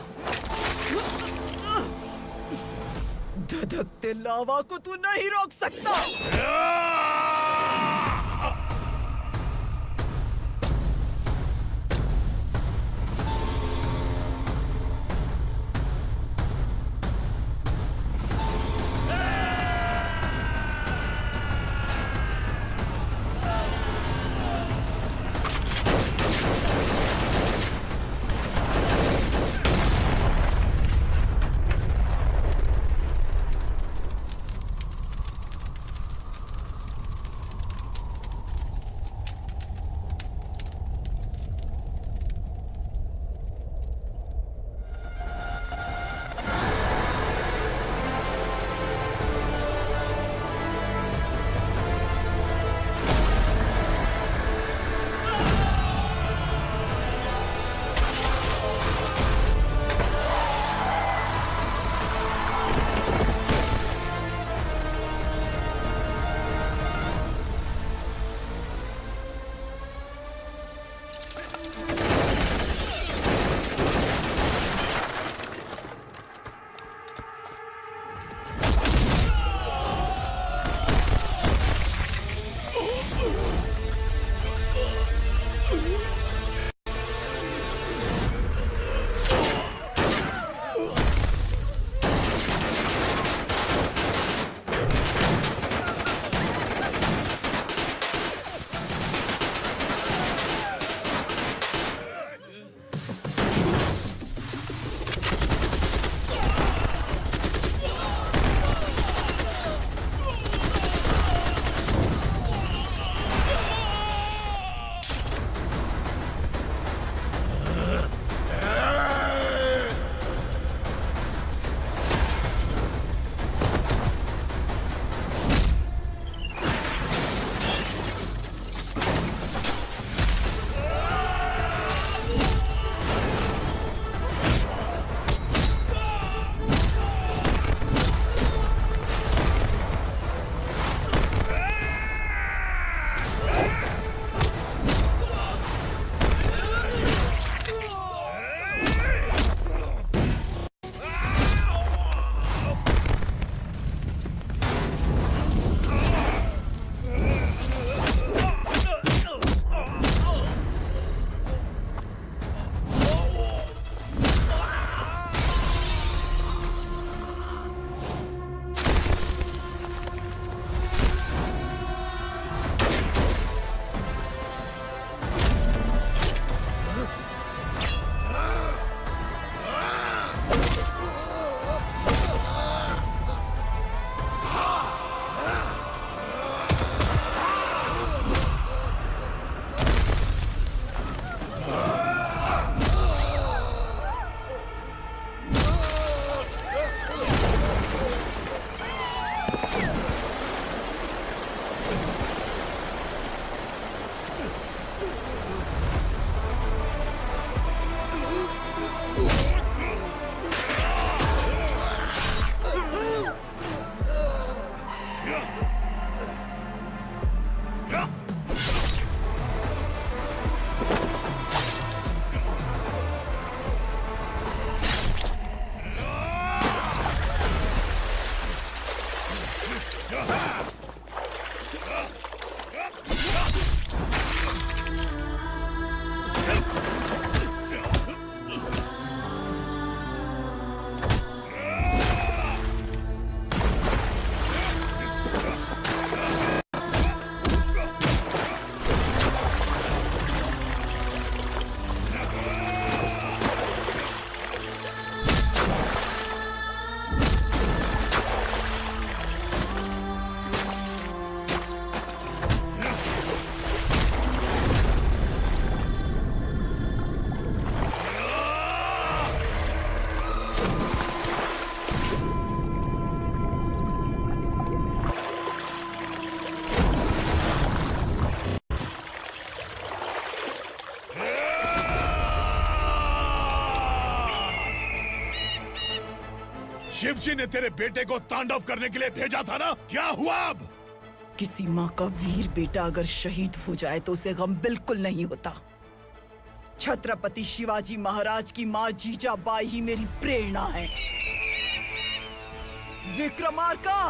धधकते लावा को तू नहीं रोक सकता। शिवजी ने तेरे बेटे को तांडव करने के लिए भेजा था ना, क्या हुआ अब? किसी माँ का वीर बेटा अगर शहीद हो जाए तो उसे गम बिल्कुल नहीं होता। छत्रपति शिवाजी महाराज की माँ जीजाबाई ही मेरी प्रेरणा है। विक्रमार्का,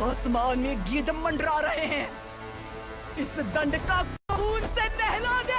आसमान में गीत मंडरा रहे हैं। इस दंड का खून से नहला दे।